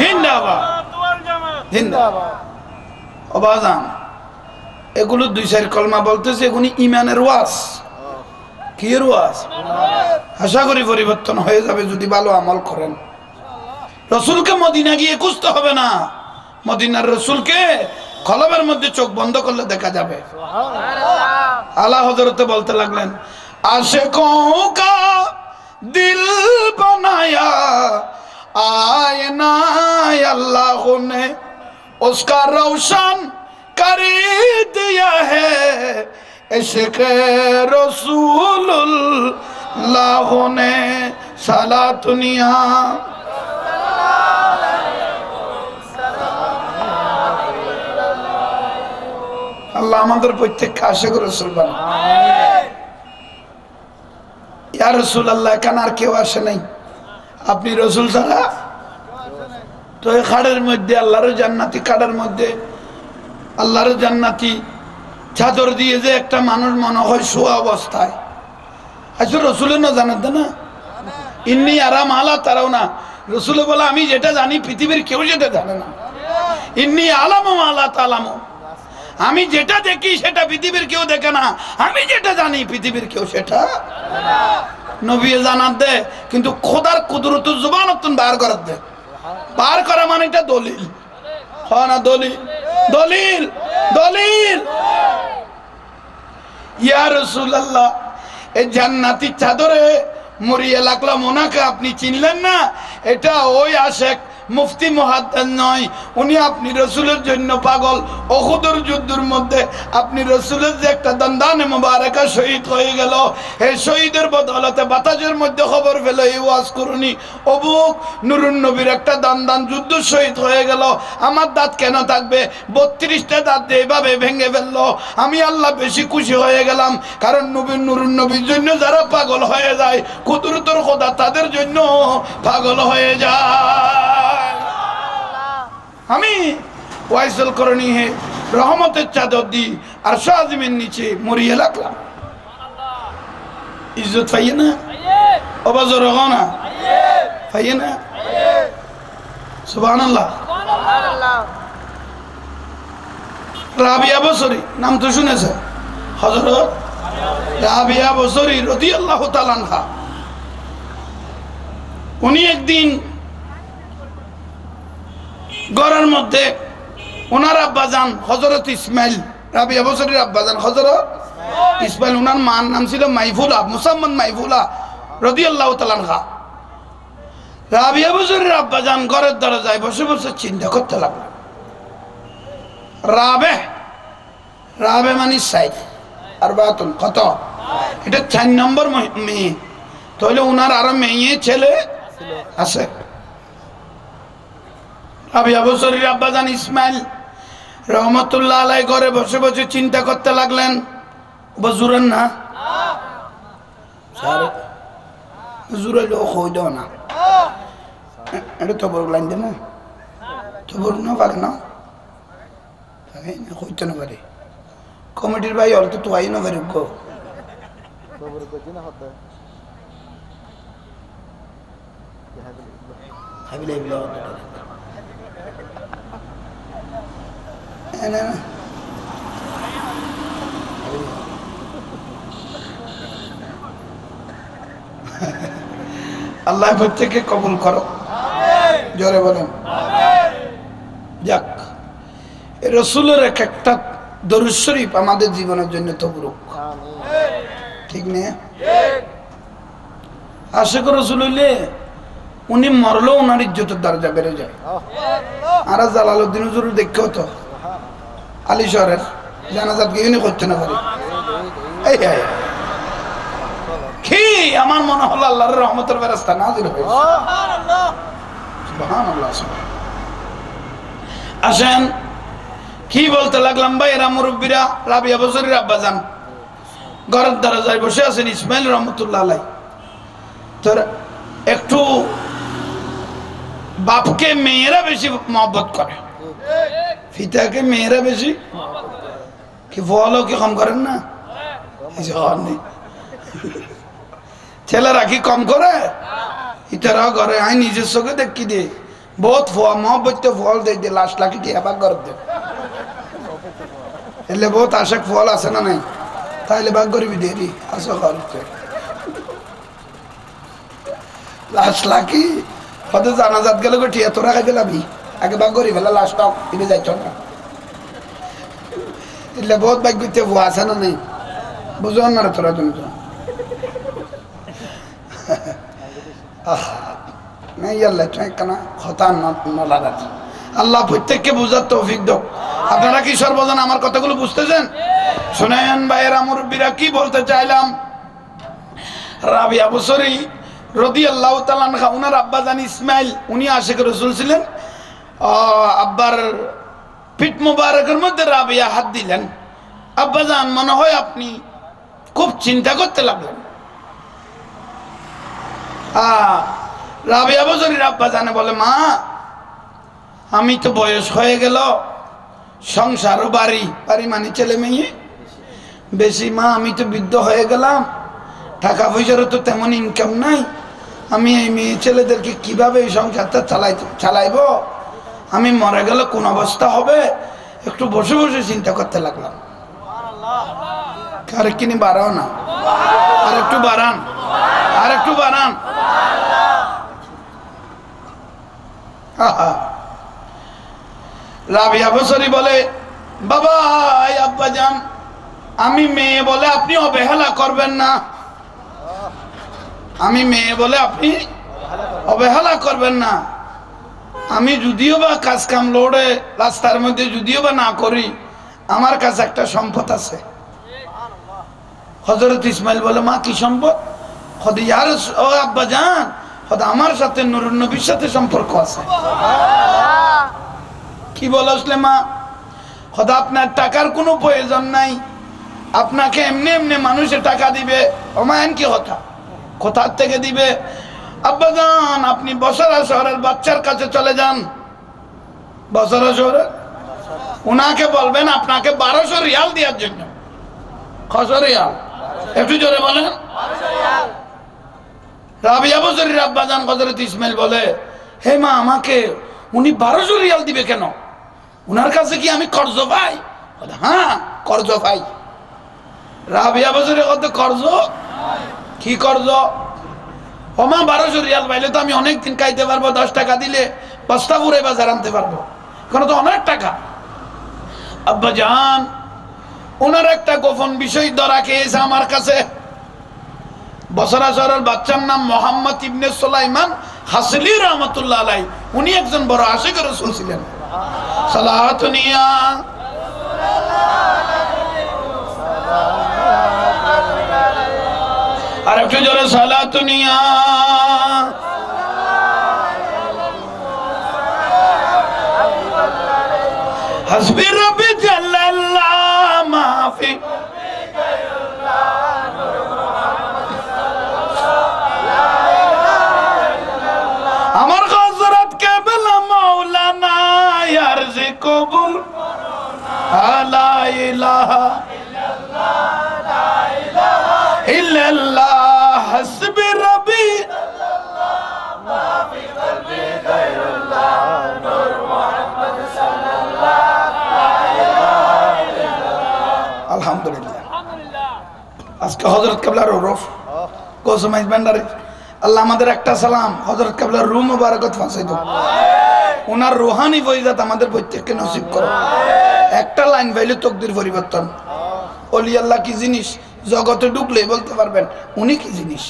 জিন্দাবাদ জিন্দাবাদ অবাজান এগুলো দুই চার কলমা বলতেছে এগুলি ইমানের ওয়াজ কি এর ওয়াজ আশা করি পরিবর্তন হয়ে যাবে যদি ভালো আমল করেন রসুলকে মদিনা গিয়ে খুঁজতে হবে না মদিনার রসুলকে কলবের মধ্যে চোখ বন্ধ করলে দেখা যাবে আলা হযরতে বলতে লাগলেন আশিকোं का दिल बनाया आईना अल्लाह ने उसका रोशन कर दिया है इश्क़ रसूलुल्लाह ने साला दुनिया আল্লাহ আমাদের প্রত্যেককে আশিক রাসূল বানান ইয়া রাসূলুল্লাহ কেন আর কেউ আসে নাই আপনি রাসূল ছাড়া তো এই খাড়ের মধ্যে আল্লাহর জান্নাতি খাড়ের মধ্যে আল্লাহর জান্নাতি চাদর দিয়ে যে একটা মানুষ মনে হয় শোয়া অবস্থায় আচ্ছা রসুলের না জানাত না ইন্নি আরাম আলা তারাও না রসুল বলে আমি যেটা জানি পৃথিবীর কেউ যেটা জানে না ইন্নি আলামু আলা তালামু আমি যেটা দেখি সেটা পৃথিবীর কেউ দেখে না আমি যেটা জানি পৃথিবীর কেউ সেটা নবী জানাত দে কিন্তু খোদার কুদরত জুবানতুন বার করাত দে বার করা মানে এটা দলিল হয় না দলিল দলিল দলিল ইয়া রাসূলুল্লাহ এই জান্নাতি চাদরে মরিয়া লাগলাম ওনাকে আপনি চিনলেন না এটা ওই আশেক মুফতি মুহাদ্দিস নয় উনি আপনি রাসূলের জন্য পাগল উহুদের যুদ্ধের মধ্যে আপনি রাসূলের যে একটা দন্দানে মুবারকা শহীদ হয়ে গেল এই শহীদের বদৌলতে বাতাসের মধ্যে খবর পেল এই ওয়াজ করুনি অবুক নুরুন নবীর একটা দন্দান যুদ্ধ শহীদ হয়ে গেল আমার দাঁত কেন থাকবে 32টা দাঁত এইভাবে ভেঙে ফেললো আমি আল্লাহ বেশি খুশি হয়ে গেলাম কারণ নবীর নুরুন নবীর জন্য যারা পাগল হয়ে যায় কুদরতের খোদা তাদের জন্য পাগল হয়ে যায় আমি ওয়াইসল করনি হে রহমতের চাদর দি আর শাহজিমের নিচে মরিয়ে লাগলাম ইজ্জত পাইয়ে না অবাজর না পাইয়ে না সুবহানাল্লাহ রাবিয়া বসরি নাম তো শুনেছে হযরত রাবিয়া বসরি রাদিয়াল্লাহু তাআলা আনহা উনি একদিন ঘরের মধ্যে ওনার আব্বাজান হযরত ইসমাইল রাবিয়া বসরির আব্বাজান হযরত ইসমাইল ওনার মার নাম ছিল মাইফুলা মুসাম্মদ মাইফুলা রাদিয়াল্লাহু তাআলা আনহা রাবিয়া বসরির আব্বাজান ঘরের দরজায় বসে বসে চিন্তা করতে লাগলেন রাবে রাবে মানে সাইদ আর বাতুন কত এটা 4 নম্বর মেয়ে তাহলে ওনার আরো মেয়ে ছেলে আছে রাবিয়া বসরির আব্বাজান ইসমাইল রহমতুল্লাহ আলাইহি ঘরে বসে বসে চিন্তা করতে লাগলেন বজুরেন না স্যার বজুরে লো কই দাও না এটা তো বড় লাইন দে না তো বড় না পারে না কইতে না পারে কমিটির ভাই হল তো তুই না বেরুক গো আল্লাহ প্রত্যেককে কবুল করো জোরে বলেন যাক রসুলের এক একটা দরুদ শরীফ আমাদের জীবনের জন্য তবরুক ঠিক নেই আশিক রসুল হইলে উনি মরলেও ওনার ইজ্জতের দরজা বেড়ে যায় আর জালালউদ্দিন হুজুর দেখতে হতো আলী শহরের জানাজাত গিয়ে উনি করতে না পারে এই কি আমার মনে হলো আল্লাহর রহমতের ফেরেশতা নাযিল হয়েছে সুবহানাল্লাহ আসেন কি বলতে লাগলাম ভাইরা মুরব্বীরা রাবিয়া বছরের আব্বাজান ঘরের দরজায় বসে আছেন ইসমাইল রহমতুল্লাহ আলাই তোর একটু বাপকে মেয়েরা বেশি মহব্বত করে পিতাকে মেয়েরা বেশি কি ফলও কি কম করেন না ছেলেরা কি কম করে ইতারাও করে আই নিজের চোখে দেখি দে বহুত মহব্বত ফল দিয়ে লাশ লাখি দিয়ে আবার ঘর দে এলে বহুত আশেক ফল আছে না নাই তাইলে বাগ করিবি দেরি আসো ঘরতে লাশ লাখি হয়তো জানাজাত গেলে টিয়া তোরা খাইতে লাভি আগে বাগ করি ফেলা লাশটা ইবে যাইছ না এলে বহুত বাগ করতে ভুয়া আছে না নাই বুঝো না রে তোরা তুমি আল্লাহ প্রত্যেককে বুঝার তৌফিক দাও আপনারা কি সর্বজন আমার কথাগুলো বুঝতেছেন শুনেন ভাইয়েরা মুরব্বীরা কি বলতে চাইলাম রাবিয়া বছরী রাদিয়াল্লাহু তাআলা আনহা উনার আব্বা জান ইসমাইল উনি আশিক রাসূল ছিলেন আব্বার পিঠ মুবারকের মধ্যে রাবিয়া হাত দিলেন আব্বা জান মনে হয় আপনি খুব চিন্তা করতে লাগলেন রাবিয়া বছরীর আব্বা জানে বলে মা আমি তো বয়স হয়ে গেল সংসার ও বাড়ি বাড়ি মানে ছেলে মেয়ে বেশি মা আমি তো বৃদ্ধ হয়ে গেলাম টাকা পয়সারও তো তেমন ইনকাম নাই আমি এই মেয়ে ছেলেদেরকে কিভাবে এই সংসারটা চালাইবো আমি মরে গেলে কোন অবস্থা হবে একটু বসে বসে চিন্তা করতে লাগলাম আর কিনি বাড়াও না আর একটু বাড়ান আর একটু বাড়ান রাবিয়া বছরী বলে বাবা আব্বা জান আমি মেয়ে বলে আপনি অবহেলা করবেন না আমি মেয়ে বলে আপনি অবহেলা করবেন না আমি যদিও বা কাজ কাম লোড়ে রাস্তার মধ্যে যদিও বা না করি আমার কাছে একটা সম্পদ আছে হযরত ইসমাইল বলে মা কি সম্পদ খোদা ইয়ার ও আব্বা জান খোদা আমার সাথে নূরুন নবীর সাথে সম্পর্ক আছে কি বলে আসলে মা খোদা আপনার টাকার কোনো প্রয়োজন নাই আপনাকে এমনি এমনি মানুষে টাকা দিবে ওমায়ন কি কথা কোথার থেকে দিবে আব্বা জান আপনি বসরা শহরের বাচ্চার কাছে চলে যান বসরা শহরে উনাকে বলবেন আপনাকে 1200 রিয়াল দেওয়ার জন্য 600 রিয়াল একটু জোরে বলেন রাবিয়া বছরীর আব্বা জান হযরত ইসমাইল বলে হে মা আমাকে উনি 1200 রিয়াল দিবে কেন উনার কাছে কি আমি কর্জ পাই হ্যাঁ কর্জ পাই রাবিয়া বছরী কত কর্জ কি কর্জ ওমা 1200 রিয়াল পাইলে তো আমি অনেকদিন খাইতে পারবো 10 টাকা দিলে বস্তা ভরে বাজার আনতে পারবো কেন তো অনেক টাকা আব্বা জান ওনার একটা গোপন বিষয় ধরা খেয়েছে আমার কাছে বসরা শহরের বাচ্চার নাম মোহাম্মদ ইবনে সুলাইমান হাসলি রহমতুল্লাহ আলাই উনি একজন বড় আশিক রাসূল ছিলেন সালাতুনিয়া আর একটু জোরে সালাতুনিয়া হাসবি রাব্বি জাল্লাল্লাহ মাফি আমার হযরত কেবলা মাওলানা ইয়ারজি কবুল লা ইলাহা আজকে হযরত কেবলার ওরফ কোসমাইজ ভান্ডারী আল্লাহ আমাদের একটা সালাম হযরত কেবলার রূহ মুবারকত পৌঁছাই দাও ওনার রূহানি ফয়জাত আমাদের প্রত্যেককে নসিব করো একটা লাইন পাইলে তকদির পরিবর্তন ওলি আল্লাহ কি জিনিস জগতে ঢুকলে বলতে পারবেন উনি কি জিনিস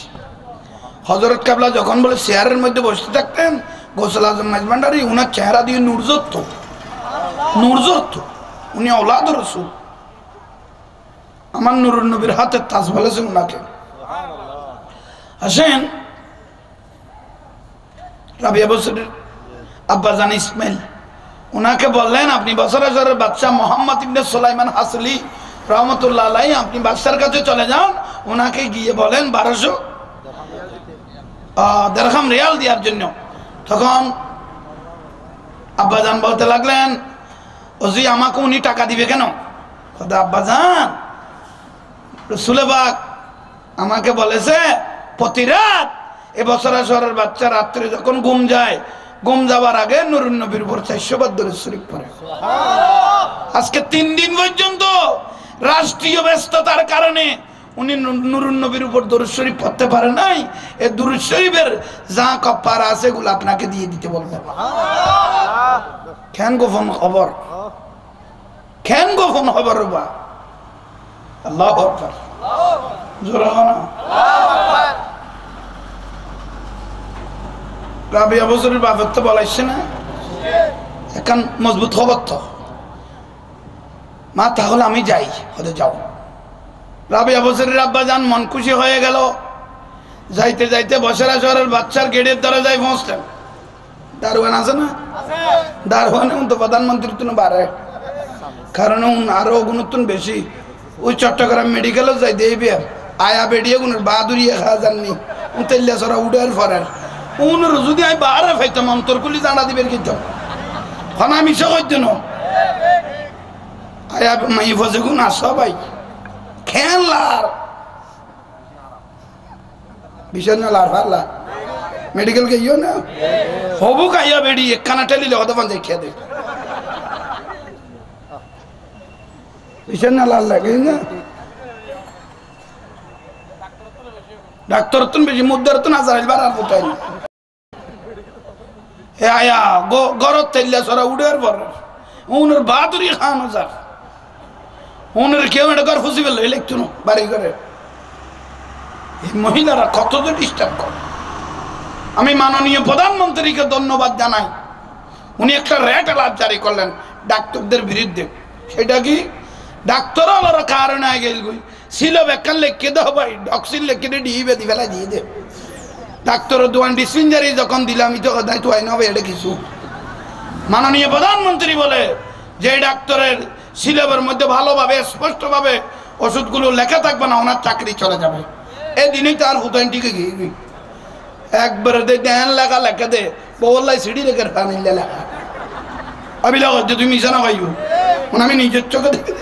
হযরত কেবলা যখন বলে চেয়ারের মধ্যে বসে থাকতেন গৌসুল আজম মাইজ ভান্ডারী উনার চেহারা দিয়ে নূর জ্বলতো উনি আওলাদ রাসূল আমার নুরুন নবীর হাতে তাজ বলেছেন উনাকে আসেন রাবিয়া বছরের আব্বাজান ইসমাইল উনাকে বললেন আপনি বছরের বাচ্চা মোহাম্মদ ইবনে সুলাইমান হাসলি রহমতুল্লাহ আলাইহি আপনি বাদশার কাছে চলে যান উনাকে গিয়ে বলেন 1200 দিরহাম রিয়াল দেওয়ার জন্য তখন আব্বাজান বলতে লাগলেন ওজি আমাকে উনি টাকা দিবে কেন কথা আব্বাজান রাসূল পাক আমাকে বলেছে প্রতি রাত এ বছরের বাচ্চা রাত্রে যখন ঘুম যায় ঘুম যাবার আগে নুরুন নবীর উপর 400 বার দরুদ শরীফ পড়ে আজকে 3 দিন পর্যন্ত রাষ্ট্রীয় ব্যস্ততার কারণে উনি নুরুন নবীর উপর দরুদ শরীফ পড়তে পারে নাই এই দরুদ শরীফের যা কাফারা আছে এগুলো আপনাকে দিয়ে দিতে বলবেন কেন গোপন খবর বা আল্লাহু আকবার জোরে না রাবিয়া বছরের বাপের তো বলাইছে না এখন মজবুত খবর তো মা তাহলে আমি যাই হতে যাও রাবিয়া বছরের আব্বা যান মন খুশি হয়ে গেল যাইতে যাইতে বসেরা শহরের বাচ্চার গেটের দরজায় পৌঁছলেন দারোয়ান আছে না দারোয়ান তো প্রধানমন্ত্রী তো বাড়ে কারণ আরো গুণত্বন বেশি ওই চট্টগ্রাম মেডিকেলও যাই দেবে আয়া বেড়িয়ে গুণের বাহাদুরিয়া খাওয়া যাননি তেলিয়া সরা উডের ফরের উনের যদি আমি বাহারে ফাইতাম অন্তরকুলি জানা দিবেন কিন্তু এখন আমি সহজ ন আয়া মাই ফসে গুণ আস ভাই খেলার বিষয় না লার ফারলা মেডিকেল গিয়েও না হবু খাইয়া বেড়ি একখানা টেলিলে হতে পান যাই খেয়ে দে বিষয় না লাল লাগে না ডাক্তার তো বেশি মুদ্রার তো না জানাইল বার আর বোঝাই হে আয়া গরত তেলিয়া সরা উড়ের পর উনের বাহাদুরি খান যার উনের কেউ একটা ঘর ফুসি ফেললো ইলেকট্রন বাড়ি করে এই মহিলারা কত যে ডিস্টার্ব করে আমি মাননীয় প্রধানমন্ত্রীকে ধন্যবাদ জানাই উনি একটা রেড অ্যালার্ট জারি করলেন ডাক্তারদের বিরুদ্ধে সেটা কি ডাক্তার আলার কারণে গেল ছিল বেকার লেখকে দাও ভাই ডক্সিন লেখকে ডিবে দি ফেলা দিয়ে দে ডাক্তার দোয়ান ডিসপেন্সারি যখন দিলাম তো দায় তো আইন হবে এটা কিছু মাননীয় প্রধানমন্ত্রী বলে যে ডাক্তারের সিলেবের মধ্যে ভালোভাবে স্পষ্টভাবে ওষুধগুলো লেখা থাকবে না ওনার চাকরি চলে যাবে এই দিনই তার হুতাইনটিকে গিয়ে একবারে দেন লেখা লেখা দে বললাই সিঁড়ি লেখে ফানিলে লেখা আমি লেখ যে তুমি মিশা না পাইব আমি নিজের চোখে দেখে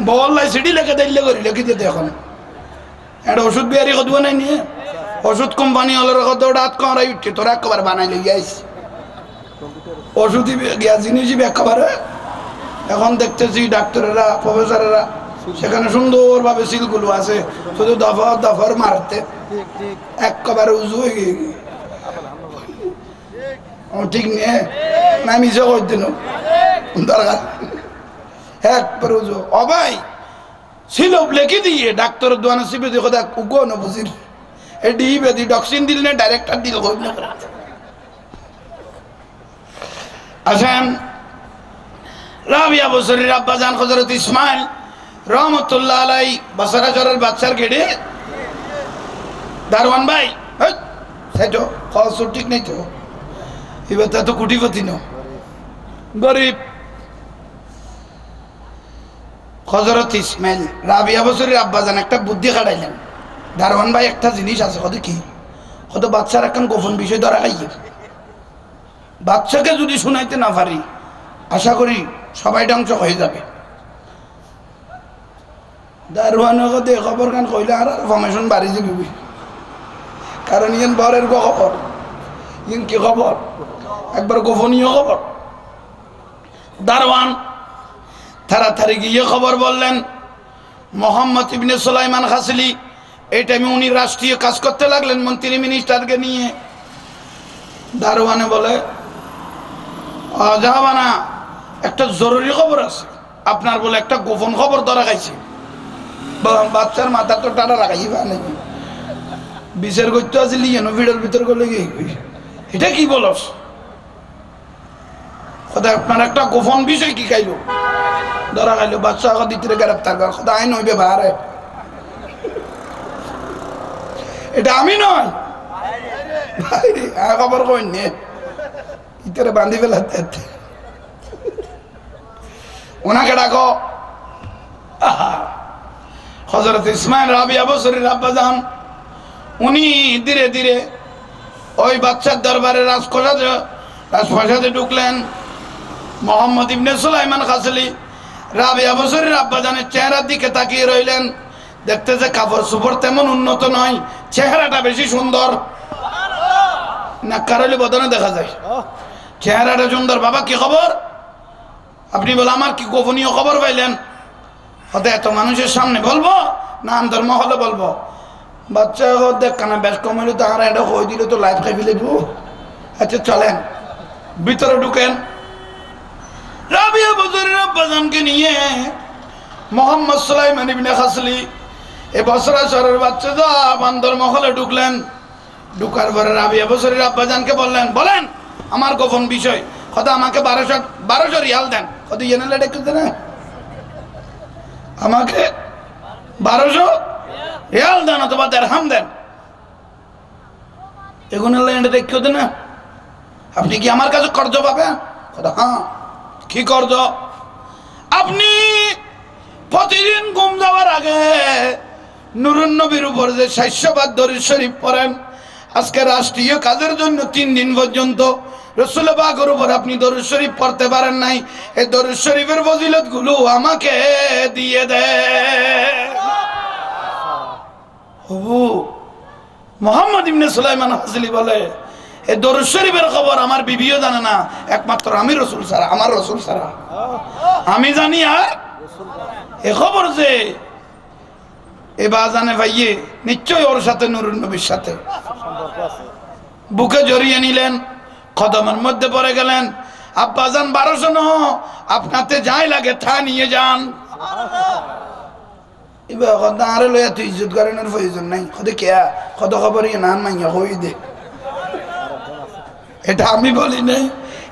বললাই সিঁড়ি লেখে দিলে করি লেখে দিতে এখন একটা ওষুধ বিহারি কদব নাই নিয়ে ওষুধ কোম্পানি হলের কত রাত কমাই উঠছে তোরা একবার বানাই লেগে আইস ওষুধই গ্যাস জিনিসই একেবারে এখন দেখতেছি ডাক্তারেরা প্রফেসরেরা সেখানে সুন্দরভাবে সিলগুলো আছে শুধু দফার মারতে একেবারে উজু হয়ে গিয়ে ঠিক নিয়ে না মিশে করতেন দরকার একবার উজু অবাই ছিল লেখে দিয়ে ডাক্তারের দোয়ানো শিবে দেখো দেখ উগো না বুঝির এ ডিবে দি ডক্সিন দিল না ডাইরেক্টর দিল কই না আসেন রাবিয়া বছরের আব্বাজান হযরত ইসমাইল রহমতুল্লাহ আলাই বছরা জরের বাচ্চার গেড়ে দারওয়ান ভাই সেটো খরচ ঠিক নেই তো এবার তো কোটিপতি ন গরিব হযরত ইসমাইল রাবিয়া বছরের আব্বাজান একটা বুদ্ধি খাটাইলেন দারওয়ান ভাই একটা জিনিস আছে কত কি কত বাচ্চার এখন গোপন বিষয় ধরা খাইয়ে বাচ্চাকে যদি শুনাইতে না পারি আশা করি সবাই ধ্বংস হয়ে যাবে দারওয়ান কথা খবর কান কইলে আর ফরমেশন বাড়ি যাবি কারণ ইয়েন বরের খবর ইয়েন কি খবর একবার গোপনীয় খবর দারওয়ান তাড়াতাড়ি গিয়ে খবর বললেন মোহাম্মদ ইবনে সুলাইমান হাসলি এই টাইমে উনি রাষ্ট্রীয় কাজ করতে লাগলেন মন্ত্রী মিনিস্টারকে নিয়ে। দারোয়ানে বলে, জাহাবানা একটা জরুরি খবর আছে, আপনার বলে একটা গোপন খবর ধরা খাইছে। বাচ্চার মাথা তো টাটা লাগাই নাকি বিচার করতে আসলি যেন ভিড়ের ভিতর করলে গিয়ে এটা কি বলস? আপনার একটা গোপন বিষয় কি খাইলো ধরা খাইলো, বাচ্চা দিতে গ্রেপ্তার কর। খোদা আইন হইবে ভারে, এটা আমি নয় খবর কই নে ইতরে বান্ধি ফেলাতে ওনাকে ডাকো। হযরত ইসমাইল রাবিয়া বসরির আব্বা যান, উনি ধীরে ধীরে ওই বাচ্চার দরবারে রাজপ্রাসাদে ঢুকলেন। মোহাম্মদ ইবনে সুলাইমান খাসলি রাবিয়া বসরির আব্বা জানের চেহারার দিকে তাকিয়ে রইলেন। দেখতেছে কাপড় চোপড় তেমন উন্নত নয়, চেহারাটা বেশি সুন্দর, নাকারলি বদনে দেখা যায়, চেহারাটা সুন্দর। বাবা কি খবর? আপনি বলে আমার কি গোপনীয় খবর পাইলেন? হতে এত মানুষের সামনে বলবো না আন্তর মহলে বলবো? বাচ্চা দেখ কানা বেশ কম হইলে তাহারা এটা হয়ে দিলে তো লাইফ খাই ফেলিব। আচ্ছা চলেন ভিতরে ঢুকেন। রাবিয়া বসরির আব্বাজানকে নিয়ে মোহাম্মদ সুলাইমান ইবনে খাসলি এ বসরা শহরের বাচ্চা যা বান্দর মহলে ঢুকলেন। ঢুকার পরে রাবিয়া বসরির আব্বাজানকে বললেন, বলেন আমার গোপন বিষয়। কথা আমাকে 1200 রিয়াল দেন। কত ইয়েনে ডেকে দেন আমাকে? 1200 রিয়াল দেন অথবা দিরহাম দেন। এগুলো দেখতে দেন না। আপনি কি আমার কাছে কর্জ পাবেন? কথা হ্যাঁ। কি কর্জ? আপনি প্রতিদিন ঘুম যাওয়ার আগে নুরুন নবীর উপর যে 600 বার দরুদ শরীফ পড়েন, আজকে রাষ্ট্রীয় কাজের জন্য 3 দিন পর্যন্ত রাসূল পাকের উপর আপনি দরুদ শরীফ পড়তে পারেন নাই। এই দরুদ শরীফের ফজিলত গুলো আমাকে দিয়ে দেন। হবু মোহাম্মদ ইবনে সুলাইমান হাসলি বলে, এই দরুদ শরীফের খবর আমার বিবিও জানে না, একমাত্র আমি রাসূল ছাড়া, আমার রাসূল ছাড়া আমি জানি। আর এ খবর যে এ বাজানে ভাইয়ে নিশ্চয়ই ওর সাথে নুরুন নবীর সাথে বুকে জড়িয়ে নিলেন, কদমের মধ্যে পড়ে গেলেন। আব্বাজান 1200 ন, আপনাতে যাই লাগে তা নিয়ে যান। এবার কথা আরে লইয়া তুই ইজ্জত করেন প্রয়োজন নাই। কত কেয়া কত খবর নান মাইয়া হই দে, এটা আমি বলি নাই,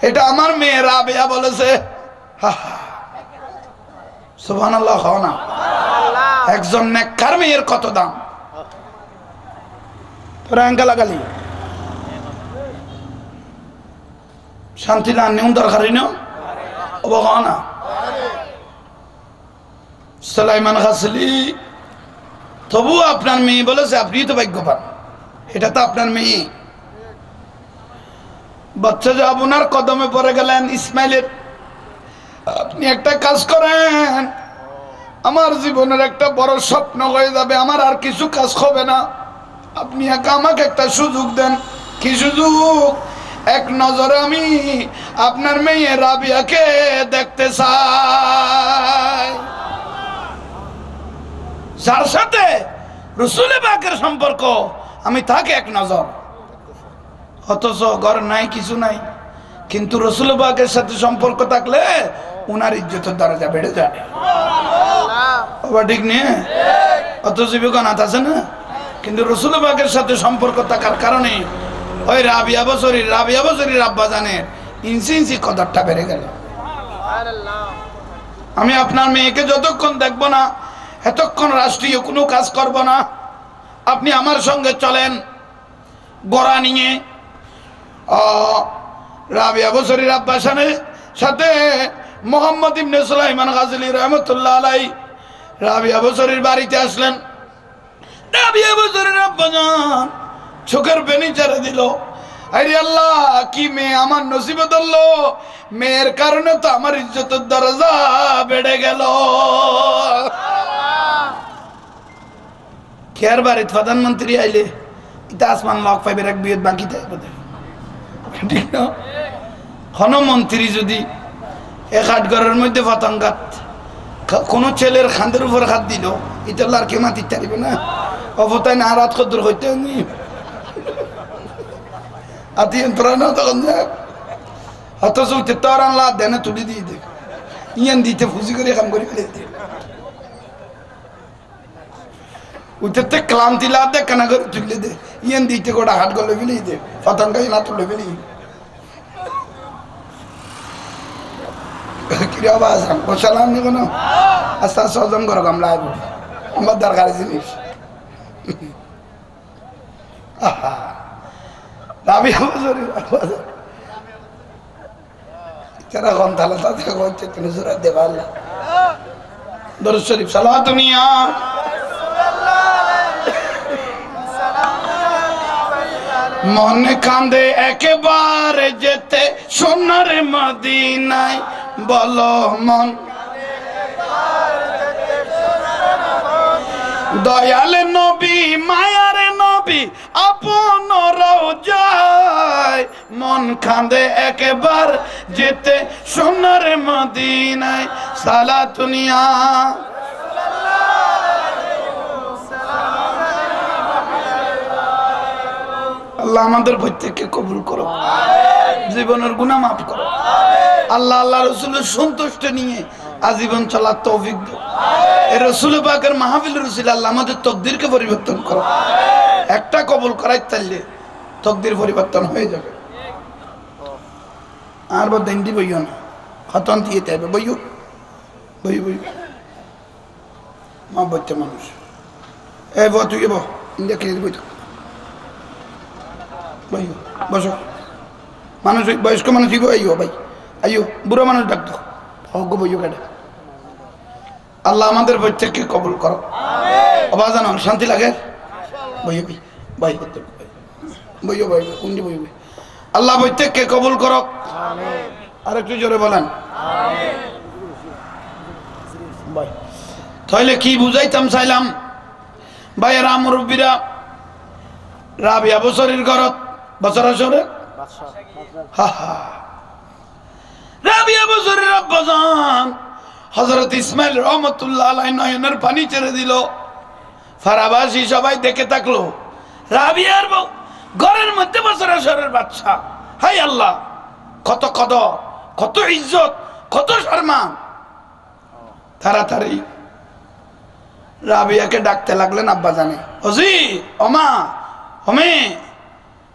এটা আমার মেয়ে রাবিয়া বলেছে। সুবহানাল্লাহ হও না। একজন নেককার মেয়ের কত দাম। তোরা আঙ্কা লাগালি শান্তি না নিউ দরকারি না না। সুলাইমান খাসলি তবু আপনার মেয়ে বলেছে আপনি তো ভাগ্যবান, এটা তো আপনার মেয়ে। বাচ্চা যে আপনার কদমে পড়ে গেলেন ইসমাইলের, আপনি একটা কাজ করেন, আমার জীবনের একটা বড় স্বপ্ন হয়ে যাবে, আমার আর কিছু কাজ হবে না, আপনি আমাকে একটা সুযোগ দেন। কি সুযোগ? এক নজরে আমি আপনার মেয়ে রাবিয়াকে দেখতে চাই, যার সাথে রাসূল পাকের সম্পর্ক, আমি তাকে এক নজর। অথচ ঘর নাই, কিছু নাই, কিন্তু রাসূল পাকের সাথে সম্পর্ক থাকলে উনার ইজ্জতের দরজা বেড়ে যায়। ঠিক নেই? অথচ বিগনাথ আছে না, কিন্তু রাসূল পাকের সাথে সম্পর্ক থাকার কারণে ওই রাবিয়া বসরির আব্বা জানের ইঞ্চি ইঞ্চি কদরটা বেড়ে গেল। আমি আপনার মেয়েকে যতক্ষণ দেখবো না, এতক্ষণ রাষ্ট্রীয় কোনো কাজ করব না। আপনি আমার সঙ্গে চলেন। গোড়া নিয়ে রাবিয়া বসরির আব্বা সাথে মোহাম্মদ ইবনে সুলাইমান গাজলি রহমতুল্লাহ আলাইহি রাবিয়া বসরির বাড়িতে আসলেন। রাবিয়া বসরির আব্বা জান চোখের পানি ছেড়ে দিল। আরে আল্লাহ, কি মেয়ে আমার নসিবে ধরলো, মেয়ের কারণে তো আমার ইজ্জতের দরজা বেড়ে গেল। কেয়ার বাড়িতে প্রধানমন্ত্রী আইলে এটা আসমান লক পাইবের এক বিয়ের বাকি থাকবে, ঠিক না? মন্ত্রী যদি এক হাট ঘরের মধ্যে পতঙ্গাত কোনো ছেলের খান্দের উপর হাত দিল, এটা আর কে মাতিতে পারবে না। অবতাই না রাত কদ্দুর হইতে নি আতি তোরা না তখন অথচ উঠে তোর আনলা দেনে তুলি দিয়ে দে ইয়ান দিতে ফুজি করে কাম করে ফেলে দিয়ে উঠতে ক্লান্তি লা দে কানা করে তুলে দে ইয়ান দিতে গোটা হাট গলে ফেলে দে পতঙ্গাই না তুলে ফেলি কিরে আওয়াজ বসালাম নি কোনো আস্তে আস্তে হজম করো গামলা আমার দরকার জিনিস রাবিয়া বছরের যারা গন্থালা তাদের হচ্ছে তুমি সুরা দেবা আল্লাহ দরুদ শরীফ সালাত নিয়া মন কান্দে একেবারে যেতে সোনার মদিনায় বলো মন দয়াল নবী মায়ার নবী আপন রওজায় মন কান্দে একবার যেতে সোনার মদিনায় সালাত নিয়া আল্লাহ আমাদের প্রত্যেককে কবুল করো জীবনের গুনাহ মাফ করো আল্লাহ আল্লাহ রাসূলের সন্তুষ্ট নিয়ে আজীবন চলার তৌফিক দাও এই রাসূল পাকের মাহফিল রসিল আল্লাহ আমাদের তকদিরকে পরিবর্তন করো একটা কবুল করাই তাইলে তকদির পরিবর্তন হয়ে যাবে আর বদিন দি বইও না খতন দিয়ে দেবে বইও বই বই মা বইতে মানুষ এ বো তুই বো দেখে বই বই বসো মানুষ বয়স্ক মানুষ আইও ভাই আইও বুড়ো মানুষ ডাকতো হোক বইও কাটে আল্লাহ আমাদের প্রত্যেককে কবুল করো আবাজান শান্তি লাগে বইও ভাই বইও ভাই কুঞ্জি বই আল্লাহ প্রত্যেককে কবুল করো আর একটু জোরে বলেন ভাই তাহলে কি বুঝাইতাম চাইলাম ভাইয়েরা মুরব্বীরা রাবিয়া বছরের ঘরত বছর আসরে রাবিয়া বছরের আব্বাজান হযরত ইসমাইল রহমাতুল্লাহ আলাইহি নয়নের পানি ছেড়ে দিল ফারাবাসী সবাই দেখে থাকলো রাবিয়ার বউ ঘরের মধ্যে বছর আসরের বাচ্চা হাই আল্লাহ কত কদর কত ইজ্জত কত সম্মান তাড়াতাড়ি রাবিয়াকে ডাকতে লাগলেন আব্বা জানে ওজি ওমা ওমে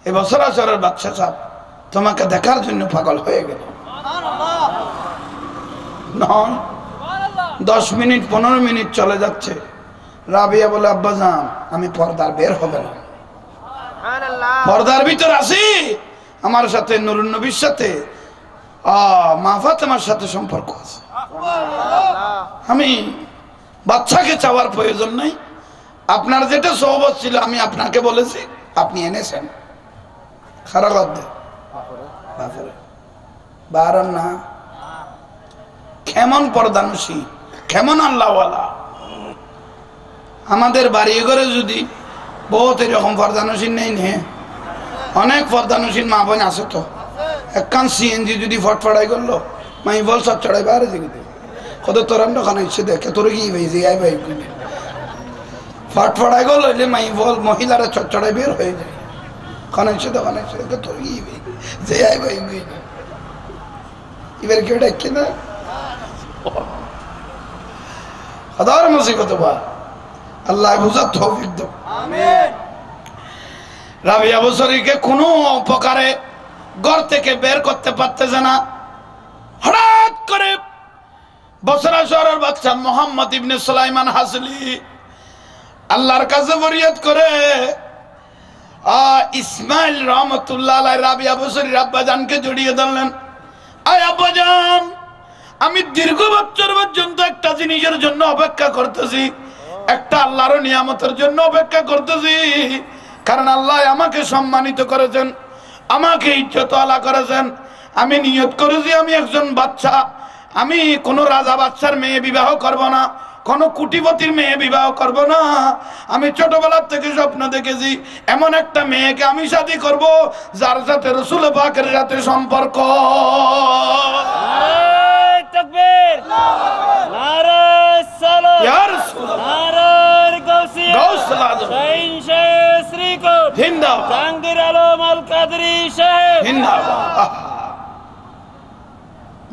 এ বছর আসরের বাচ্চা সাহেব তোমাকে দেখার জন্য পাগল হয়ে গেল 10 মিনিট 15 মিনিট চলে যাচ্ছে রাবিয়া বলে আব্বাজান আমি পর্দার বের হবে না পর্দার ভিতর আছি আমার সাথে নুরুন নবীর সাথে মা ফাতেমার সাথে সম্পর্ক আছে আমি বাচ্চাকে চাওয়ার প্রয়োজন নাই আপনার যেটা সহবত ছিল আমি আপনাকে বলেছি আপনি এনেছেন খারাপ বারণ না কেমন পর্দানুষী কেমন আল্লাহওয়ালা আমাদের বাড়ি ঘরে যদি বহুত এরকম পর্দানুষীন নেই নে অনেক পর্দানুষীন মা বোন আছে তো একখান সিএনজি যদি ফটফটাই করলো মাই বল সব চড়াই বাইরে যেতে কত তোরান দোকানে ইচ্ছে দেখে তোর কি ভাই যে ভাই ফটফটাই করলো মাই বল মহিলারা চড়াই বের হয়ে যায় খানাইছে তো খানাইছে তোর কি ভাই যে ভাই এবার কেউ ডাকি না হাজার মুসিবত বা আল্লাহ বুঝার তৌফিক দাও আমিন রাবিয়া বছরীকে কোনো প্রকারে ঘর থেকে বের করতে পারতেছে না হঠাৎ করে বছরা শহরের বাচ্চা মোহাম্মদ ইবনে সুলাইমান হাসলি আল্লাহর কাছে ফরিয়াদ করে ইসমাইল রহমতুল্লাহ আলাইহি রাবিয়া বছরীর আব্বাজানকে জড়িয়ে ধরলেন আয় আব্বাজান আমি দীর্ঘ বছর পর্যন্ত একটা জিনিসের জন্য অপেক্ষা করতেছি একটা আল্লাহর নিয়ামতের জন্য অপেক্ষা করতেছি কারণ আল্লাহ আমাকে সম্মানিত করেছেন আমাকে ইজ্জত আলা করেছেন আমি নিয়ত করেছি আমি একজন বাচ্চা আমি কোনো রাজা বাচ্চার মেয়ে বিবাহ করব না কোনো কোটিপতির মেয়ে বিবাহ করব না আমি ছোটবেলা থেকে স্বপ্ন দেখেছি এমন একটা মেয়েকে আমি শাদী করব যার সাথে রাসূল পাকের সাথে সম্পর্ক তাকবীর নারে সালাত ইয়া রাসূলুল্লাহ নারে গাউসি গাউসুল আজম শাহিন শাহ শ্রীকোট জিন্দাবাদ জাহাঙ্গীর আলম আল কাদরি সাহেব জিন্দাবাদ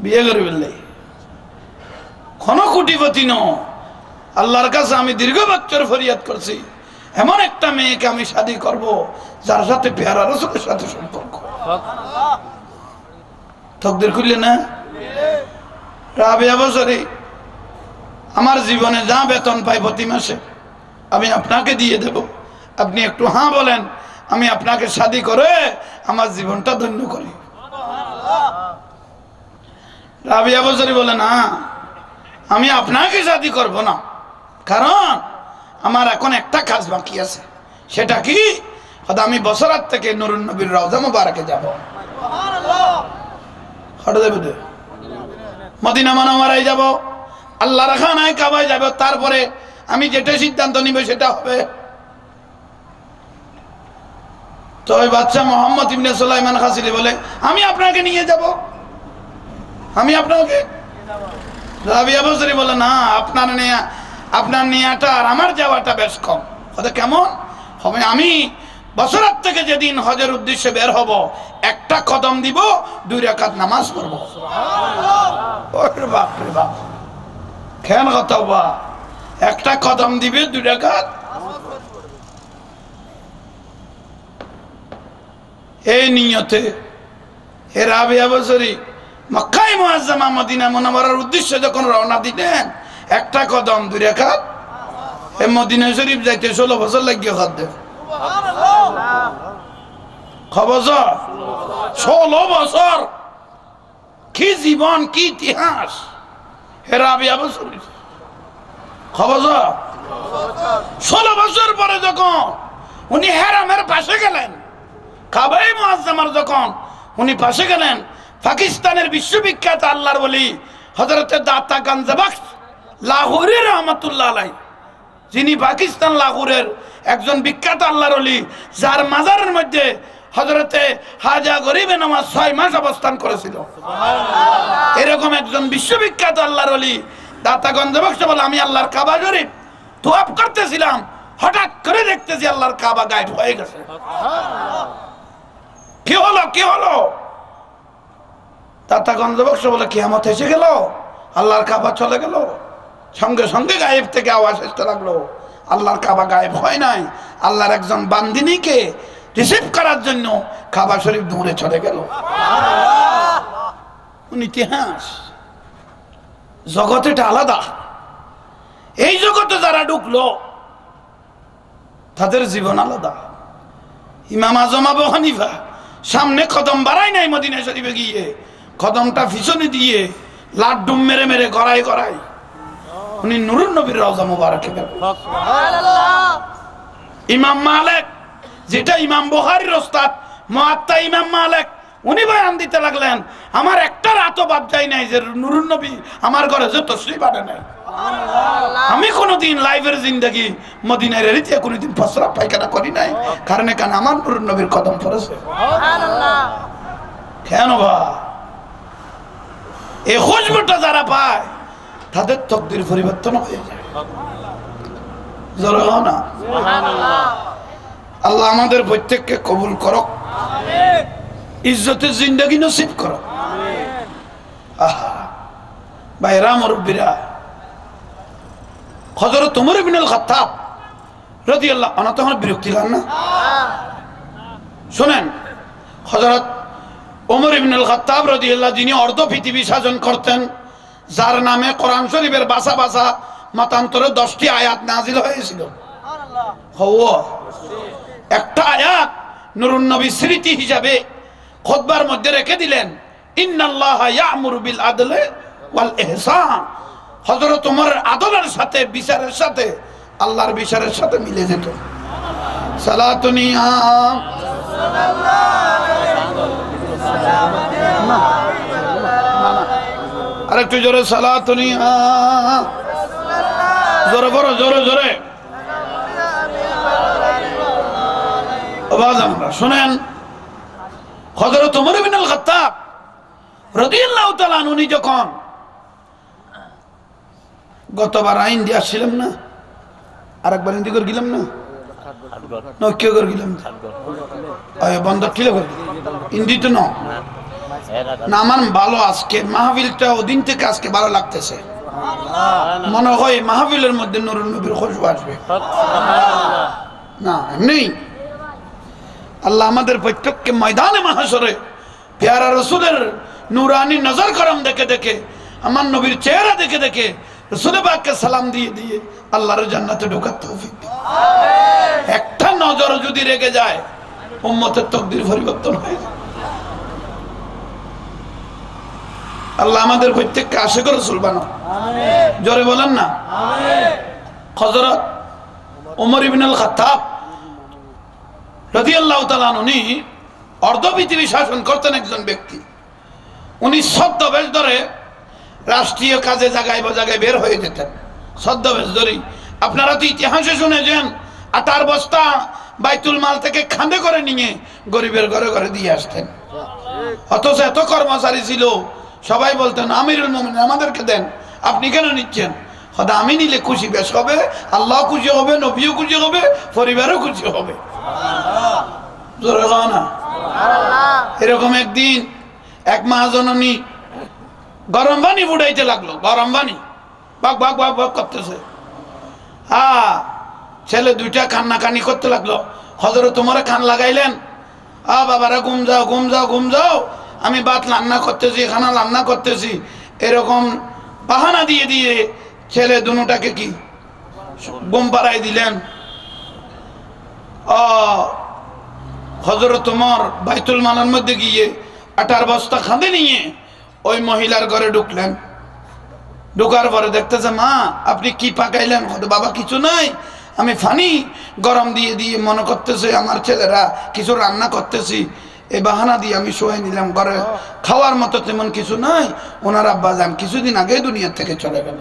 বিয়ে করে ফেললে কোন কোটিপতি ন আল্লাহর কাছে আমি দীর্ঘ বছর ফরিয়াদ করছি এমন একটা মেয়েকে আমি শাদী করব যার সাথে পেয়ারা রাসূলের সাথে সম্পর্ক তকদির খুললে না রাবিয়া বছরে আমার জীবনে যা বেতন পাই প্রতি মাসে আমি আপনাকে দিয়ে দেব আপনি একটু হ্যাঁ বলেন আমি আপনাকে শাদী করে আমার জীবনটা ধন্য করি রাবিয়া বছরে বলে না আমি আপনাকে শাদী করব না কারণ আমার এখন একটা কাজ বাকি আছে সেটা কি আমি বছরাত থেকে নুরুন নবীর রওজা মুবারকে যাব মদিনা মুনাওয়ারায় যাব আল্লাহর খানায় কাবায় যাব তারপরে আমি যেটা সিদ্ধান্ত নিব সেটা হবে তো ওই বাচ্চা মোহাম্মদ ইবনে সুলাইমান খাসিলি বলে আমি আপনাকে নিয়ে যাব আমি আপনাকে রাবিয়া বসরি বলে না আপনার নেয়াটা আর আমার যাওয়াটা বেশ কম কথা কেমন হবে আমি বছরাত থেকে যেদিন হজের উদ্দেশ্যে বের হব একটা কদম দিব 2 রাকাত নামাজ পড়ব ওরে বাপ রে বাপ কেন কথা বা একটা কদম দিবে 2 রাকাত এই নিয়তে হে রাবিয়া বসরি মক্কায় মুআজ্জামা মদিনা মুনাওয়ারার উদ্দেশ্যে যখন রওনা দিলেন একটা কদম 2 রাকাত এই মদিনা শরীফ যাইতে 16 বছর লাগিয়ে খাদ্য খবর 16 বছর কি জীবন কি ইতিহাস হে রাবিয়া বছরি খবর 16 বছর পরে যখন উনি হেরামের পাশে গেলেন কাবায়ে মুআজ্জামার যখন উনি পাশে গেলেন পাকিস্তানের বিশ্ববিখ্যাত আল্লাহর ওলি হযরত দাতা গঞ্জবখশ লাহোরী রহমাতুল্লাহ আলাইহি যিনি পাকিস্তান লাহোরের একজন বিখ্যাত আল্লাহর ওলি যার মাজারের মধ্যে হযরতে হাজা গরিবে নওয়াজ 6 মাস অবস্থান করেছিল সুবহানাল্লাহ এরকম একজন বিশ্ববিখ্যাত আল্লাহর ওলি দাতা গঞ্জবখশ বলে আমি আল্লাহর কাবা শরীফ তওয়াফ করতেছিলাম হঠাৎ করে দেখতেছি আল্লাহর কাবা গায়েব হয়ে গেছে সুবহানাল্লাহ কি হলো দাতা গঞ্জবখশ বলে কিয়ামত এসে গেল আল্লাহর কাবা চলে গেল সঙ্গে সঙ্গে গায়েব থেকে আওয়াজ আসতে লাগলো আল্লাহর কাবা গায়েব হয় নাই আল্লাহর একজন বান্দিনীকে রিসিভ করার জন্য কাবা শরীফ দূরে চলে গেল ইতিহাস জগৎ এটা আলাদা এই জগতে যারা ঢুকলো তাদের জীবন আলাদা ইমাম আজম আবু হানিফা সামনে কদম বাড়াই নাই মদিনা শরীফে গিয়ে কদমটা পিছনে দিয়ে লাড্ডুম মেরে মেরে গড়াই গড়াই উনি নুরুন নবীর রওজা মুবারকে গেলেন সুবহানাল্লাহ ইমাম মালিক যেটা ইমাম বুখারীর ওস্তাদ মুআত্তা ইমাম মালিক উনি বয়ান দিতে লাগলেন আমার একটা রাতও বাদ যায় নাই যে নুরুন নবী আমার ঘরে যে তশরিফ আনে নাই সুবহানাল্লাহ আমি কোনোদিন লাইফের জিন্দেগি মদিনার এরিতে কোনোদিন ফসরা পায়খানা করি নাই কারণ এখানে আমার নুরুন নবীর কদম পড়েছে সুবহানাল্লাহ কেন বা এই খুশবুটা যারা পায় তাদের তকদির পরিবর্তন হয়ে যায় জোরে হও না সুবহানাল্লাহ আল্লাহ আমাদের প্রত্যেককে কবুল করুক আমিন ইজ্জতের জিন্দেগি নসিব করুক আমিন আহা ভাইরা মুরব্বিরা হযরত ওমর ইবনে আল খাত্তাব রাদিয়াল্লাহু আনহু তখন বিরক্তি লাগল না শুনেন হযরত ওমর ইবনে আল খাত্তাব রাদিয়াল্লাহু যিনি অর্ধ পৃথিবী শাসন করতেন যার নামে কোরআন শরীফের বাসা বাসা মতান্তরে 10টি আয়াত নাজিল হয়েছিল সুবহানাল্লাহ হওয়া একটা আয়াত নুরুন নবী স্মৃতি হিসাবে খুতবার মধ্যে রেখে দিলেন ইন্নাল্লাহা ইয়া'মুরু বিল আদলি ওয়াল ইহসান হযরত ওমরের আদলের সাথে বিচারের সাথে আল্লাহর বিচারের সাথে মিলে যেত সালাতুনিয়া আর একটু জোরে সালাতুনিয়া জোরে বড় জোরে জোরে আওয়াজ আমরা শুনেন হযরত ওমর ইবনে আল খাত্তাব রাদিয়াল্লাহু তাআলা আনহু যখন গতবার আইন দিয়ে আসছিলাম না আরেকবার হিন্দি করে গেলাম না নৈক্য করে গেলাম বন্দর ঠিলে করে হিন্দি তো না আমার ভালো আজকে মাহফিলটা ওদিন থেকে আজকে ভালো লাগতেছে মনে হয় মাহফিলের মধ্যে নুরুন নবীর খুশবু আসবে না এমনি আল্লাহ আমাদের প্রত্যেককে ময়দানে মাহশরে পেয়ারা রসুলের নুরানি নজর করম দেখে দেখে আমার নবীর চেহারা দেখে দেখে রসুল পাককে সালাম দিয়ে দিয়ে আল্লাহর জান্নাতে ঢোকার তৌফিক দিন একটা নজর যদি রেগে যায় উম্মতের তকদির পরিবর্তন হয়ে যায় আল্লাহ আমাদের প্রত্যেককে আশিক রাসূল বানাও জোরে বলেন না হযরত ওমর ইবনে আল খাত্তাব রাদিয়াল্লাহু তাআলা উনি অর্ধ পৃথিবী শাসন করতেন একজন ব্যক্তি উনি ছদ্মবেশ ধরে রাষ্ট্রীয় কাজে জায়গায় জায়গায় বের হয়ে যেতেন ছদ্মবেশ ধরেই আপনারা তো ইতিহাসে শুনেছেন আটার বস্তা বাইতুল মাল থেকে খান্দে করে নিয়ে গরিবের ঘরে ঘরে দিয়ে আসতেন অথচ এত কর্মচারী ছিল সবাই বলতেন আমিরুল মুমিনিন আমাদেরকে দেন আপনি কেন নিচ্ছেন হয়তো আমি নিলে খুশি বেশ হবে আল্লাহ খুশি হবে নবীও খুশি হবে পরিবারও খুশি হবে এরকম একদিন এক মহাজননী গরম পানি ফুটাইতে লাগলো গরম পানি বাক বাক বাক বাক করতেছে ছেলে দুইটা কান্নাকানি করতে লাগলো হযরত তোমার কান লাগাইলেন বাবারা ঘুম যাও ঘুম যাও ঘুম যাও আমি ভাত রান্না করতেছি খানা রান্না করতেছি এরকম বাহানা দিয়ে দিয়ে ছেলে দুটাকে কি ঘুম পাড়াই দিলেন হযরত তোমার বাইতুল মালের মধ্যে গিয়ে আটার বস্তা খাঁদে নিয়ে ওই মহিলার ঘরে ঢুকলেন ঢোকার পরে দেখতেছে মা আপনি কি পাকাইলেন বাবা কিছু নাই আমি ফানি গরম দিয়ে দিয়ে মনে করতেছে আমার ছেলেরা কিছু রান্না করতেছি এই বাহানা দিয়ে আমি শোয়াই নিলাম ঘরে খাওয়ার মতো তেমন কিছু নাই ওনার আব্বা যান কিছুদিন আগে দুনিয়া থেকে চলে গেল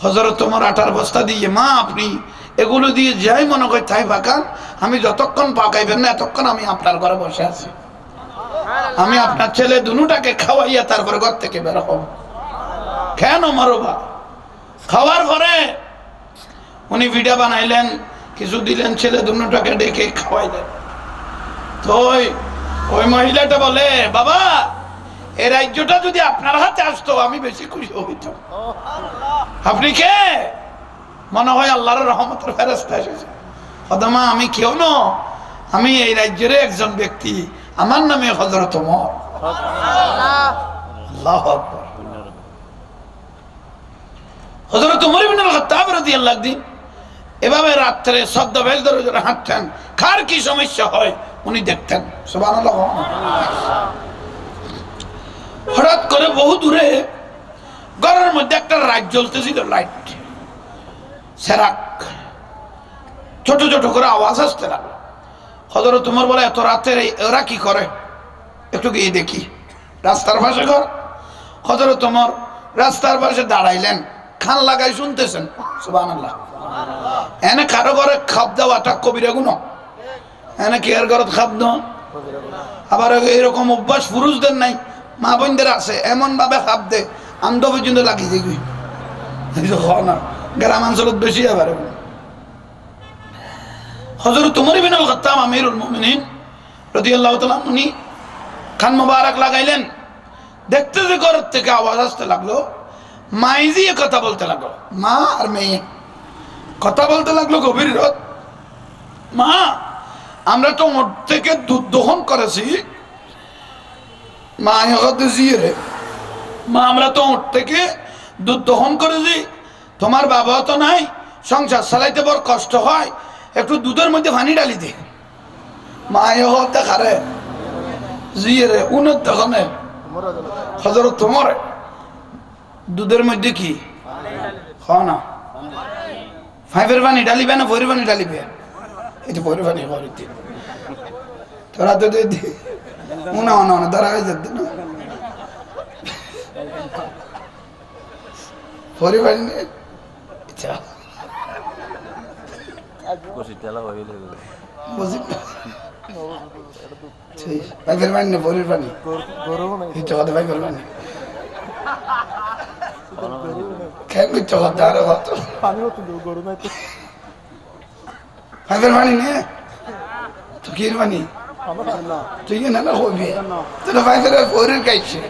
হযরত তোমার আটার বস্তা দিয়ে মা আপনি এগুলো দিয়ে যাই মনে করি তাই পাকান আমি যতক্ষণ পাকাইবেন না এতক্ষণ আমি আপনার ঘরে বসে আছি আমি আপনার ছেলে দুটাকে খাওয়াইয়া তারপরে ঘর থেকে বের হব কেন মারবা খাওয়ার পরে উনি ভিডিও বানাইলেন কিছু দিলেন ছেলে দুটাকে ডেকে খাওয়াইলেন তো ওই মহিলাটা বলে বাবা এই রাজ্যটা যদি আপনার হাতে আসতো আমি বেশি খুশি হইতাম আপনি কে মনে হয় আল্লাহর রহমতের ফেরেশতা এসেছে মা আমি কেউ না আমি এই রাজ্যের একজন ব্যক্তি আমার নামে হযরত ওমর আল্লাহু আকবার হযরত ওমর ইবনে আল খাত্তাব রাদিয়াল্লাহু আনহু এভাবে রাত্রে ছদ্মবেশ ধরে ধরে হাঁটতেন কার কি সমস্যা হয় উনি দেখতেন সুবহানাল্লাহ হঠাৎ করে বহু দূরে ঘরের মধ্যে একটা লাইট জ্বলতেছিল লাইট সেরাক ছোট ছোট করে আওয়াজ আসতে লাগলো হযরত ওমর বলে এত রাতে এরা কি করে একটু গিয়ে দেখি রাস্তার পাশে ঘর হযরত ওমর রাস্তার পাশে দাঁড়াইলেন খান লাগাই শুনতেছেন সুবহানাল্লাহ এনে কারো ঘরে খাপ দেওয়াটা কবিরা গুনাহ এনে কি এর ঘরে খাপ দেওয়া আবার এরকম অভ্যাস পুরুষদের নাই মা বোনদের আছে এমন ভাবে খাপ দে আন্দ পর্যন্ত লাগিয়ে দেখবি গ্রামাঞ্চলত বেশি আবার হযরত ওমর ইবনে আল খাত্তাব আমিরুল মুমিনিন রাদিয়াল্লাহু তাআলা উনি খান মোবারক লাগাইলেন দেখতে যে ঘর থেকে আওয়াজ আসতে লাগলো মাইজি কথা বলতে লাগলো মা আর মেয়ে কথা বলতে লাগলো গভীর রাত মা আমরা তো ওর থেকে দুধ দহন করেছি মা রে মা আমরা তো ওর থেকে দুধ দহন করেছি তোমার বাবা তো নাই সংসার চালাইতে বড় কষ্ট হয় একটু দুধের মধ্যে পানি ডালি দে মা দেখারে জিয়ে রে উন্নত তখন হযরত ওমর দুধের মধ্যে কি খাও না ফাইভের পানি ডালিবে না ভৈর পানি ডালিবে এই যে ভৈর পানি হরিতে তোরা তো দিদি উনা উনা উনা দাঁড়া হয়ে যাচ্ছে না ভৈর পানি আচ্ছা ফাইভের পানি না ভৈরের পানি এটা কথা ফাইভের পানি কেন কথা আরে কত পানি হতো গরু নাই তো পাইপের পানি নে তো কি পানি না তুই না না হবি তো পাইপের পরের কাইছে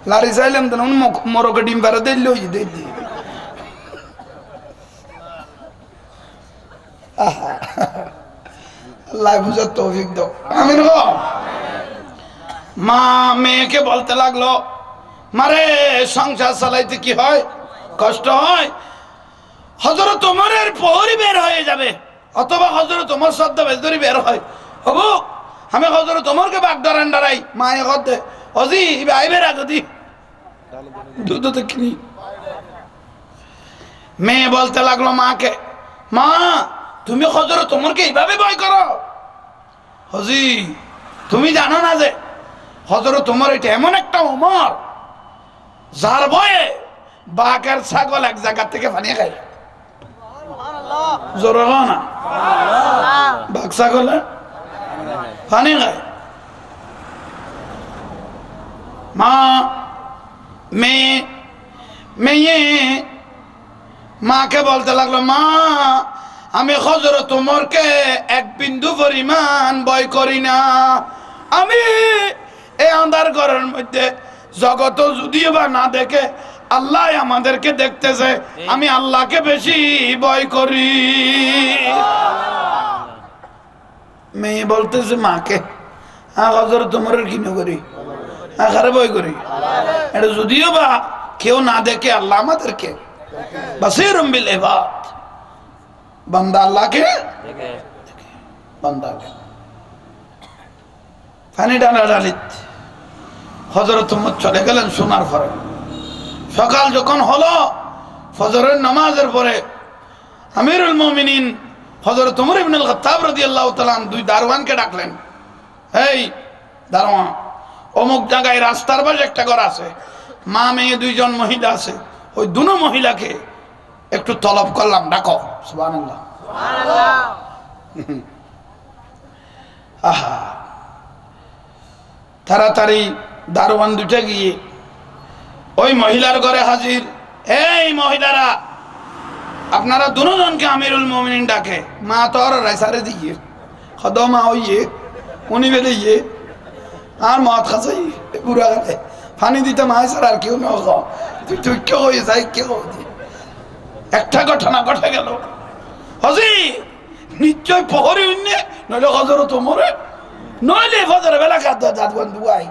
লারি চাইলাম তো মরকে ডিম পারে দিল ওই দিদি আল্লাহ বুঝার তৌফিক দাও আমিন গো মা মেয়েকে বলতে লাগলো মারে সংসার চালাইতে কি হয় কষ্ট হয় হযরত ওমরের পহরি বের হয়ে যাবে অথবা হযরত ওমর সদ্দা বেজরি বের হয় হবো আমি হযরত ওমরকে বাগ ধরেন দাঁড়াই মায়ে হতে অজি আইবে রাগদি দুধ তো কিনি মেয়ে বলতে লাগলো মাকে মা তুমি হযরত ওমরকে এইভাবে ভয় করো হজি তুমি জানো না যে হযরত ওমর এটা এমন একটা ওমর যার ভয়ে বাঘের ছাগল এক জায়গা থেকে পানি খায় জোর না বাঘ ছাগল পানি খায় মা মেয়ে মাকে বলতে লাগলো মা আমি হযরত ওমরকে এক বিন্দু পরিমাণ ভয় করি না আমি এই আন্ধার ঘরের মধ্যে জগত যদিও বা না দেখে আল্লাহ আমাদেরকে দেখতেছে আমি আল্লাহকে বেশি ভয় করি মেয়ে বলতেছে মাকে হযরত ওমরের কি করি আখারে ভয় করি এটা যদিও বা কেউ না দেখে আল্লাহ আমাদেরকে বাসীরুম বিল ইবাদ বান্দা আল্লাহকে দেখে বান্দাকে পানি ডালিত হযরত ওমর চলে গেলেন সোনার পরে সকাল যখন হলো ফজরের নামাজের পরে আমিরুল মুমিনিন হযরত ওমর ইবনে আল খাত্তাব রাদিয়াল্লাহু তাআলা দুই দারওয়ানকে ডাকলেন এই দারওয়ান অমুক জায়গায় রাস্তার পাশে একটা ঘর আছে মা মেয়ে দুইজন মহিলা আছে ওই দুনো মহিলাকে একটু তলব করলাম ডাকো সুবহানাল্লাহ সুবহানাল্লাহ আহা তাড়াতাড়ি দারোয়ান দুটা গিয়ে ওই মহিলার ঘরে হাজির এই মহিলারা আপনারা দুজনকে আমিরুল মুমিনিন ডাকে মা তো আর রাইসারে দিয়ে খদমা হইয়ে উনি বেরিয়ে আর মদ খাসাই পুরা গেলে পানি দিতে মায় স্যার আর কেউ না তুই তুই কেউ হয়ে যাই কেউ একটা ঘটনা ঘটে গেল হজি নিশ্চয় প্রহরী উন্নে নইলে হযরত ওমরে নইলে ফজর বেলা খাদ্য জাত বন্ধু আই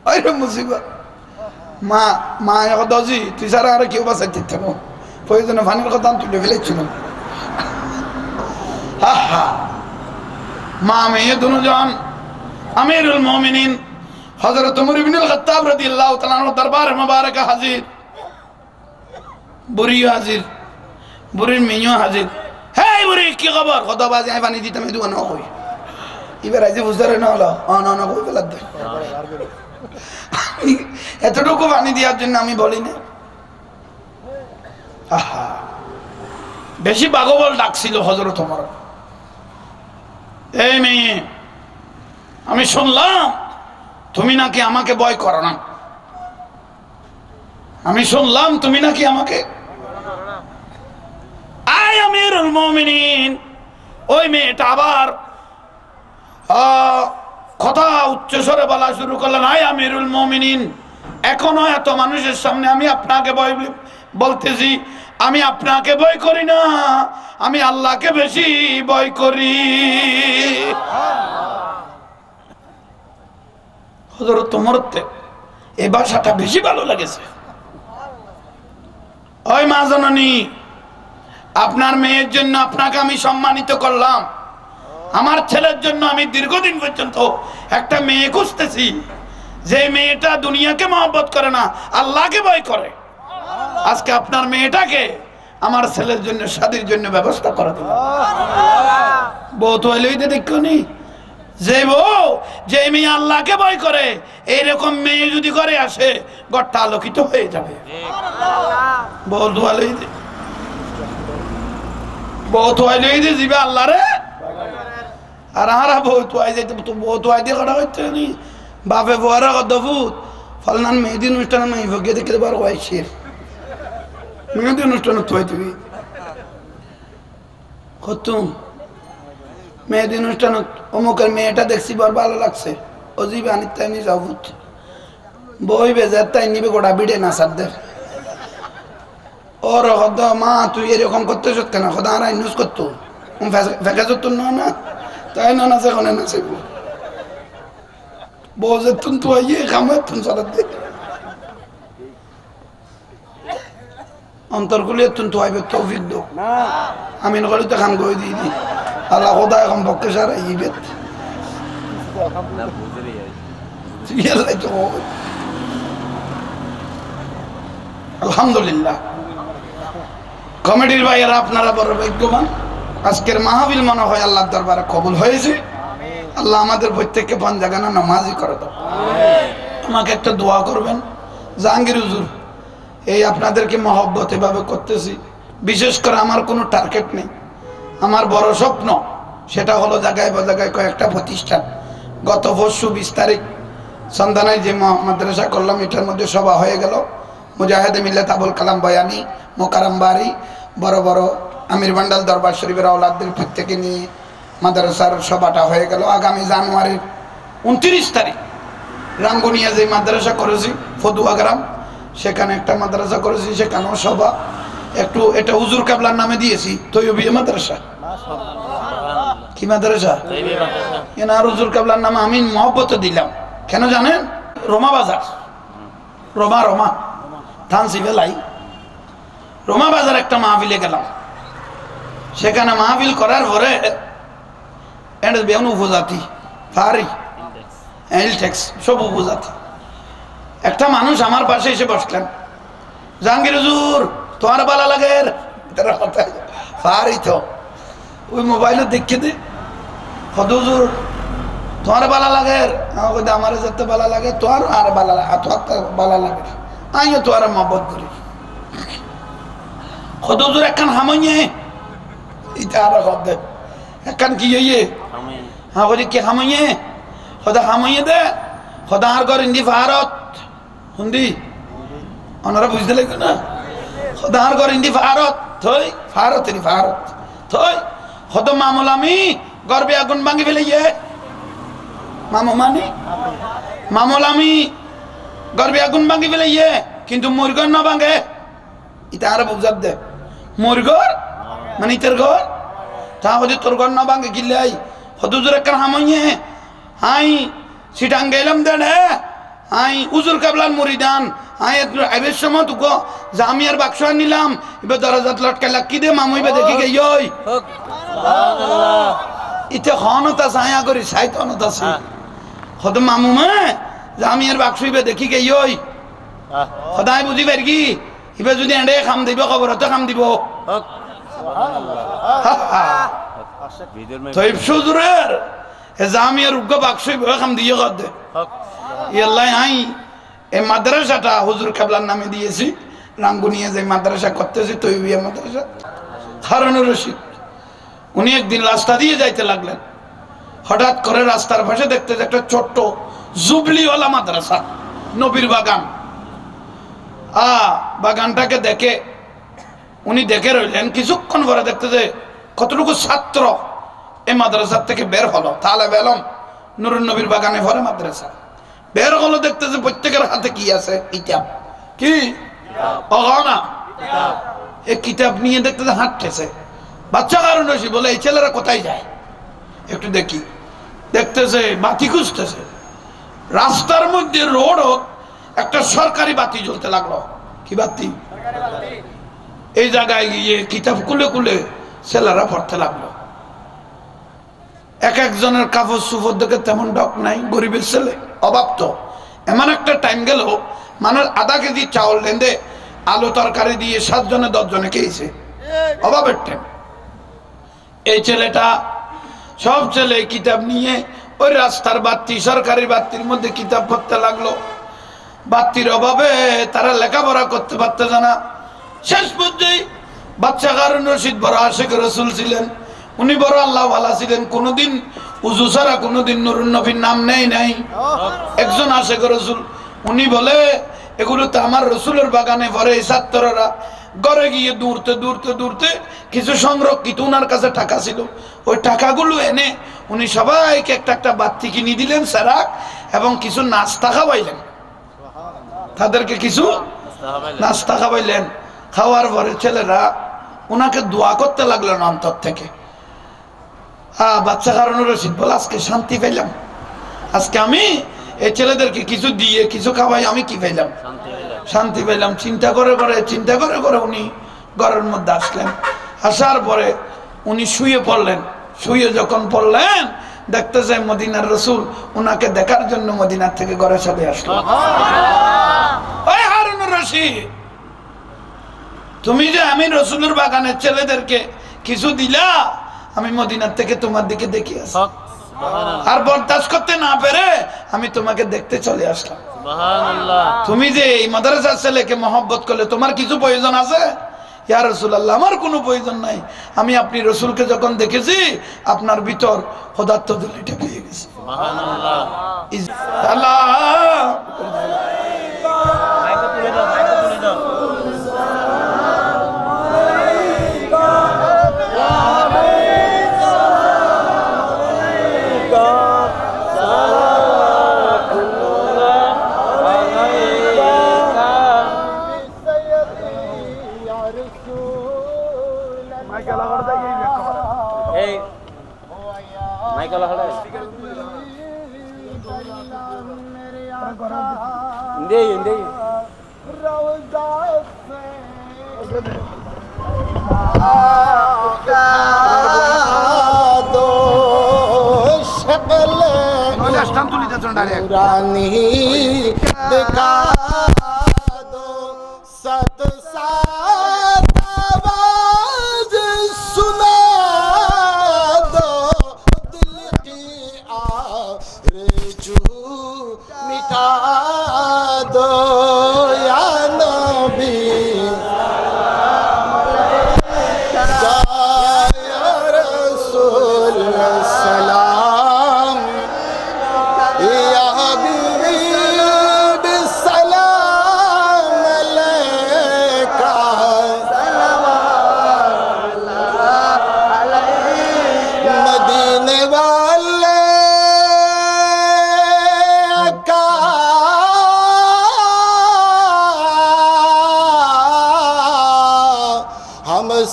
আরে মুসিবত মা মা এখন দজি তুই সারা আর কেউ বাসাই দিতে না প্রয়োজনে পানির কথা তুলে ফেলেছিল হা হা মা মেয়ে দুজন আমিরুল মুমিনিন হযরত ওমর ইবনে আল খাত্তাব রাদিয়াল্লাহু তাআলা আনহু দরবারে মুবারকে হাজির বুড়ি হাজির বুড়ির মেয়েও হাজির হেই বুড়ি কি খবর কত বাজে আমি পানি দিতাম এই দোকানে কই এবার আইছে বুঝারে না হলো না কই ফেলা দে এতটুকু পানি দেওয়ার জন্য আমি বলি না আহা বেশি বাগবল ডাকছিল হযরত ওমর এই মেয়ে আমি শুনলাম তুমি নাকি আমাকে ভয় করো না আমি শুনলাম তুমি নাকি আমাকে আয় আমিরুল মুমিনিন ওই মেয়েটা আবার কথা উচ্চ স্বরে বলা শুরু করলেন আয় আমিরুল মুমিনিন এখনো এত মানুষের সামনে আমি আপনাকে ভয় বলতেছি আমি আপনাকে ভয় করি না আমি আল্লাহকে বেশি ভয় করি হযরত ওমরতে এই ভাষাটা বেশি ভালো লেগেছে ওই মা জননী আপনার মেয়ের জন্য আপনাকে আমি সম্মানিত করলাম আমার ছেলের জন্য আমি দীর্ঘদিন পর্যন্ত একটা মেয়ে খুঁজতেছি যে মেয়েটা দুনিয়াকে মহব্বত করে না আল্লাহকে ভয় করে আজকে আপনার মেয়েটাকে আমার ছেলের জন্য শাদীর জন্য ব্যবস্থা করে দিলাম বউ তো এলেই দেখনি যে বউ যে মেয়ে আল্লাহকে ভয় করে এইরকম মেয়ে যদি ঘরে আসে ঘরটা আলোকিত হয়ে যাবে বউ ধোয়ালেই দে বউ ধোয়ালেই দে যাবে আল্লাহ রে আর বউ ধোয়াই যাইতে বউ ধোয়াই দিয়ে কথা হচ্ছে নি বাপে বউরা কত ফুট ফলনান মেহেদি অনুষ্ঠানে মাই ভগে দেখতে বার কয়েছের মেহেদি অনুষ্ঠানে তুই তুমি খতুম মেহেদি অনুষ্ঠানে অমুকের মেয়েটা দেখছি বড় ভালো লাগছে অজিব আনিত তাই নি যাবুত বই বেজার তাই নিবে গোটা বিড়ে না সারদের ওর হদ মা তুই এরকম করতেছ কেন খোদা আর ইউজ করতো ফেঁকা যত না তাই না নাচে কোনে নাচে বউজের তুন তো ইয়ে খামের তুন চালাতে অন্তরগুলিয়ে তুন তো আইবে তৌফিক দো আমি নগরিতে খান গই দিই দি আল্লাহ খোদা এখন পক্ষে সারা ইবেত আলহামদুলিল্লাহ কমিটির ভাইয়েরা আপনারা বড় ভাগ্যবান আজকের মাহফিল মনে হয় আল্লাহর দরবারে কবুল হয়েছে আল্লাহ আমাদের প্রত্যেককে পাঞ্জাগানা নামাজি করে দাও আমাকে একটা দোয়া করবেন জাহাঙ্গীর হুজুর এই আপনাদেরকে মহব্বত এভাবে করতেছি বিশেষ করে আমার কোনো টার্গেট নেই আমার বড় স্বপ্ন সেটা হলো জায়গায় বা জায়গায় কয়েকটা প্রতিষ্ঠান গত পরশু 20 তারিখ সন্ধানায় যে মাদ্রাসা করলাম এটার মধ্যে সভা হয়ে গেল মুজাহিদে মিল্লাত আবুল কালাম বয়ানি মোকারম বাড়ি বড় বড় আমির বান্ডাল দরবার শরীফের আওলাদদের প্রত্যেকে নিয়ে মাদ্রাসার সভাটা হয়ে গেল আগামী জানুয়ারির 29 তারিখ রাঙ্গুনিয়া যে মাদ্রাসা করেছি ফদুয়া গ্রাম সেখানে একটা মাদ্রাসা করেছি সেখানেও সভা একটু এটা হুজুর কাবলার নামে দিয়েছি তৈয়বিয়া মাদ্রাসা কি মাদ্রাসা এনার হুজুর কাবলার নামে আমি মহব্বত দিলাম কেন জানেন রোমা বাজার রোমা থানসি বেলাই রোমা বাজার একটা মাহফিলে গেলাম সেখানে মাহফিল করার পরে উপজাতি ফারি এলটেক্স সব উপজাতি একটা মানুষ আমার পাশে এসে বসলেন জাহাঙ্গীর হুজুর তোমার ভালো লাগে ফারি তো ওই মোবাইলে দেখে দে কত হুজুর তোমার ভালো লাগে আমার যেতে ভালো লাগে তোর আর ভালো লাগে তোর ভালো লাগে আমিও তোর মহব্বত করি কত হুজুর একখান হামাইয়ে এটা আর দে একখান কি হইয়ে হ্যাঁ বলি কি হামাইয়ে সদা হামাইয়ে দে সদা আর ঘর ইন্দি ভারত হুন্দি ওনারা বুঝতে লাগবে না সদা আর ঘর ইন্দি ভারত থই ভারত থই হত মামুল আমি গর্বে আগুন ভাঙি ফেলে ইয়ে মামু মানে মামুল আমি গর্বে আগুন ভাঙি ফেলে ইয়ে কিন্তু মুরগর না ভাঙে এটা আর বুঝার দে মুরগর মানে ইতের ঘর তা বলি তোর ঘর না ভাঙে গিলে আই হতুজুর একটা হামাইয়ে হাই সিটাং গেলাম দে হাই উজুর কাবলার মুরিদান হাই আইবের সময় তুকো জামিয়ার বাক্স নিলাম এবার দরজাত লটকে লাকি দে মামু এবার দেখি গে ইয় ইতে হনত আছে আয়া করি সাইত হনত আছে হত মামু মা জামিয়ার বাক্স এবার দেখি গে ইয় সদায় বুঝি পারি কি এবার যদি এঁড়ে খাম দিব খবরতে খাম দিব তৈব সুজুরের জামিয়ার উগ্র বাক্স খাম দিয়ে কর দে ইয়াল্লাই আই এই মাদ্রাসাটা হুজুর কাবলার নামে দিয়েছি রাঙ্গুনিয়া যে মাদ্রাসা করতেছি তৈবিয়া মাদ্রাসা হারুনুর রশিদ উনি একদিন রাস্তা দিয়ে যাইতে লাগলেন হঠাৎ করে রাস্তার পাশে দেখতে একটা ছোট্ট জুবলিওয়ালা মাদ্রাসা নবীর বাগান বাগানটাকে দেখে উনি দেখে রইলেন কিছুক্ষণ পরে দেখতে যে কতটুকু ছাত্র এই মাদ্রাসার থেকে বের হলো তাহলে বেলম নুরুন নবীর বাগানে ভরে মাদ্রাসা বের হলো দেখতেছে প্রত্যেকের হাতে কি আছে কিতাব কি না এই কিতাব নিয়ে দেখতেছে হাঁটতেছে বাচ্চা কারণ বলে এই ছেলেরা কোথায় যায় একটু দেখি দেখতেছে বাতি খুঁজতেছে রাস্তার মধ্যে রোড একটা সরকারি বাতি জ্বলতে লাগলো কি বাতি এই জায়গায় গিয়ে কিতাব কুলে কুলে ছেলেরা পড়তে লাগলো এক একজনের কাপড় সুপর দেখে তেমন ডক নাই গরিবের ছেলে অভাব তো এমন একটা টাইম গেল মানুষ আধা কেজি চাউল লেন্দে আলু তরকারি দিয়ে 7 জনে 10 জনে খেয়েছে অভাবের টাইম এই ছেলেটা সব ছেলে কিতাব নিয়ে ওই রাস্তার বাতি সরকারি বাতির মধ্যে কিতাব পড়তে লাগলো বাতির অভাবে তারা লেখাপড়া করতে পারতেছে না শেষ পর্যায়ে বাচ্চা হারুন রশিদ বড় আশিক রাসূল ছিলেন উনি বড় আল্লাহ ওয়ালা ছিলেন কোনদিন উযু ছাড়া কোনদিন নুরুন নবীর নাম নেই নাই একজন আশিক রাসূল উনি বলে এগুলো তো আমার রসুলের বাগানে ভরে। এই ছাত্ররা ঘরে গিয়ে দূরতে দূরতে দূরতে কিছু সংরক্ষিত উনার কাছে টাকা ছিল, ওই টাকাগুলো এনে উনি সবাইকে একটা একটা বাতি কিনে দিলেন সেরাক, এবং কিছু নাস্তা খাওয়াইলেন, তাদেরকে কিছু নাস্তা খাওয়াইলেন। খাওয়ার পরে ছেলেরা উনাকে দোয়া করতে লাগলেন অন্তর থেকে। বাচ্চা কারণ রশিদ বলে আজকে শান্তি পেলাম, আজকে আমি এই ছেলেদেরকে কিছু দিয়ে কিছু খাওয়াই আমি কি পেলাম, শান্তি পেলাম। চিন্তা করে করে উনি ঘরের মধ্যে আসলেন। আসার পরে উনি শুয়ে পড়লেন। শুয়ে যখন পড়লেন দেখতে যায় মদিনার রসুল উনাকে দেখার জন্য মদিনার থেকে ঘরে চলে আসলো। ওই হারুন রশিদ, তুমি যে আমি রসুলের বাগানের ছেলেদেরকে কিছু দিলা, আমি মদিনার থেকে তোমার দিকে দেখে আসি, আর বরদাস্ত করতে না পেরে আমি তোমাকে দেখতে চলে আসলাম। তুমি যে এই মাদ্রাসার ছেলেকে মহব্বত করলে তোমার কিছু প্রয়োজন আছে? ইয়া রাসূলুল্লাহ, আমার কোনো প্রয়োজন নাই। আমি আপনি রসুলকে যখন দেখেছি আপনার ভিতর পদার্থ দুলিটা পেয়ে গেছি।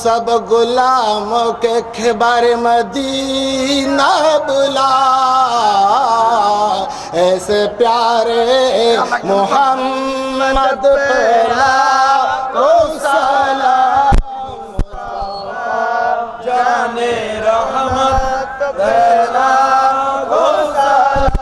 सब गुलामों के खबर मदीना बुला, ऐसे प्यारे मोहम्मद पेला को सलाम, जाने रहमत पेला को सलाम,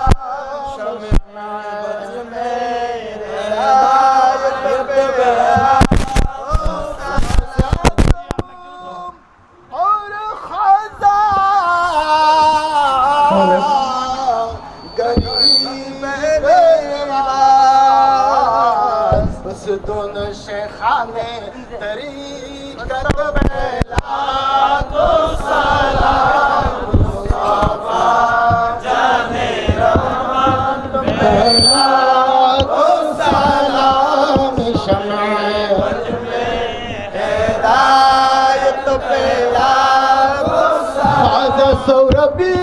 मेरे दोनों शेखाने तरीक़त बेला को सलाम, मुस्तफा जाने रहमत बेला को सलाम, शम्ए हिदायत बेला को सलाम, सौरभी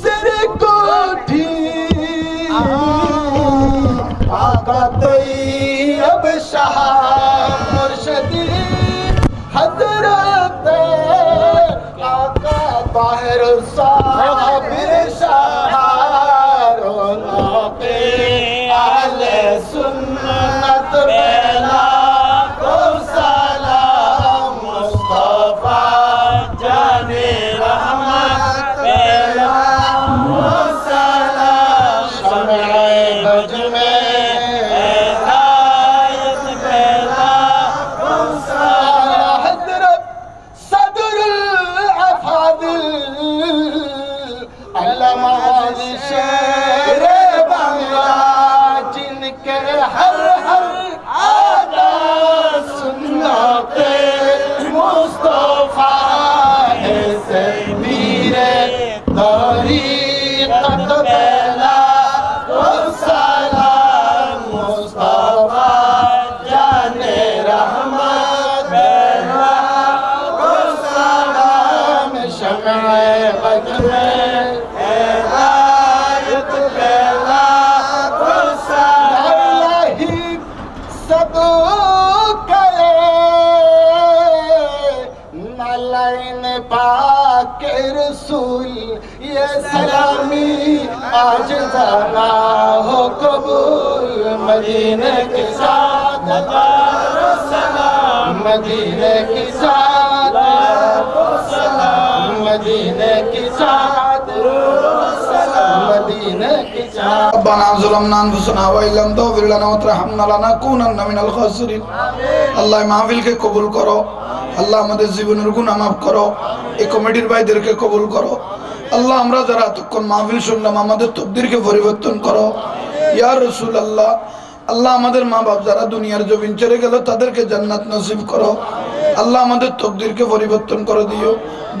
सिर कोठी आका तैयब शाह मुर्शदी हजरत आका ताहिर साबिर शाह रोनों के अहले सुन्नत बेला को सलाम, मुस्तफा जाने रहमत बेला को सलाम, शम्ए बज में तरीक़त बेला को सलाम, पाके रसूल ये सलामी आज जाना हो कबूल मदीने के साथ मदीने के साथ मदीने के साथ मदीने के साथ ربنا ظلمنا انفسنا وان لم تغفر لنا وترحمنا لنكونن من الخاسرين আল্লাহ মাহফিলকে কবুল করো আল্লাহ আমাদের জীবনের গুনাহ মাফ করো এই কমিটির ভাইদেরকে কবুল করো আল্লাহ আমরা যারা এতক্ষণ মাহফিল শুনলাম আমাদের তকদিরকে পরিবর্তন করো ইয়া রাসূলুল্লাহ আল্লাহ আমাদের মা বাপ যারা দুনিয়ার জমিন ছেড়ে গেল তাদেরকে জান্নাত নসিব করো আল্লাহ আমাদের তকদিরকে পরিবর্তন করে দিও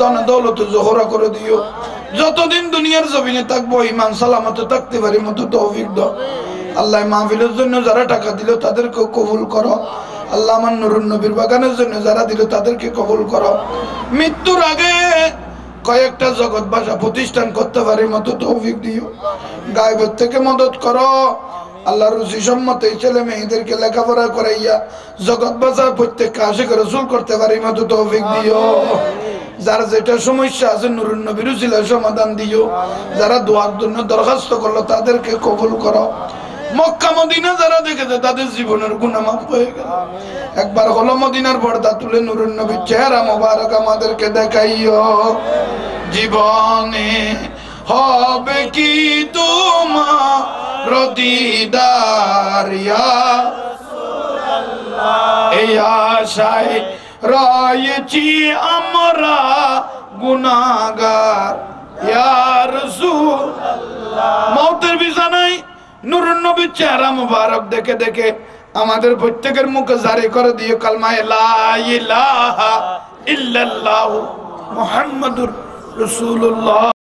ধন দৌলত জোহরা করে দিও যতদিন দুনিয়ার জমিনে থাকবো ঈমান সালামতে থাকতে পারি মতো তৌফিক দাও আল্লাহ মাহফিলের জন্য যারা টাকা দিল তাদেরকে কবুল করো আল্লাহ আমার নুরুন নবীর বাগানের জন্য যারা দিল তাদেরকে কবুল করো মৃত্যুর আগে কয়েকটা জগৎ ভাষা প্রতিষ্ঠান করতে পারি মতো তৌফিক দিও গায়বের থেকে মদত করো আল্লাহ রুজি সম্মতে ছেলে মেয়েদেরকে লেখাপড়া করাইয়া জগৎ বাজার প্রত্যেককে আশিক রাসূল করতে পারি মতো তৌফিক দিও যার যেটা সমস্যা আছে নুরুন নবীর উসিলায় সমাধান দিও যারা দোয়ার জন্য দরখাস্ত করলো তাদেরকে কবুল করো মক্কা মদিনা যারা দেখেছে তাদের জীবনের গুনাহ মাফ হয়ে গেল একবার হলো মদিনার পর্দা তুলে নুরুন নবীর চেহারা মোবারক আমাদেরকে দেখাইও জীবনে হবে কি তোমার দিদার ইয়া রাসূলুল্লাহ এই আশায় রয়েছি আমরা গুনাহগার ইয়া রাসূলুল্লাহ মওতের বিছানায় নুরুন নবীর চেহারা মুবারক দেখে দেখে আমাদের প্রত্যেকের মুখে জারি করে দিও কালমা লা ইলাহা ইল্লাল্লাহ মুহাম্মাদুর রাসূলুল্লাহ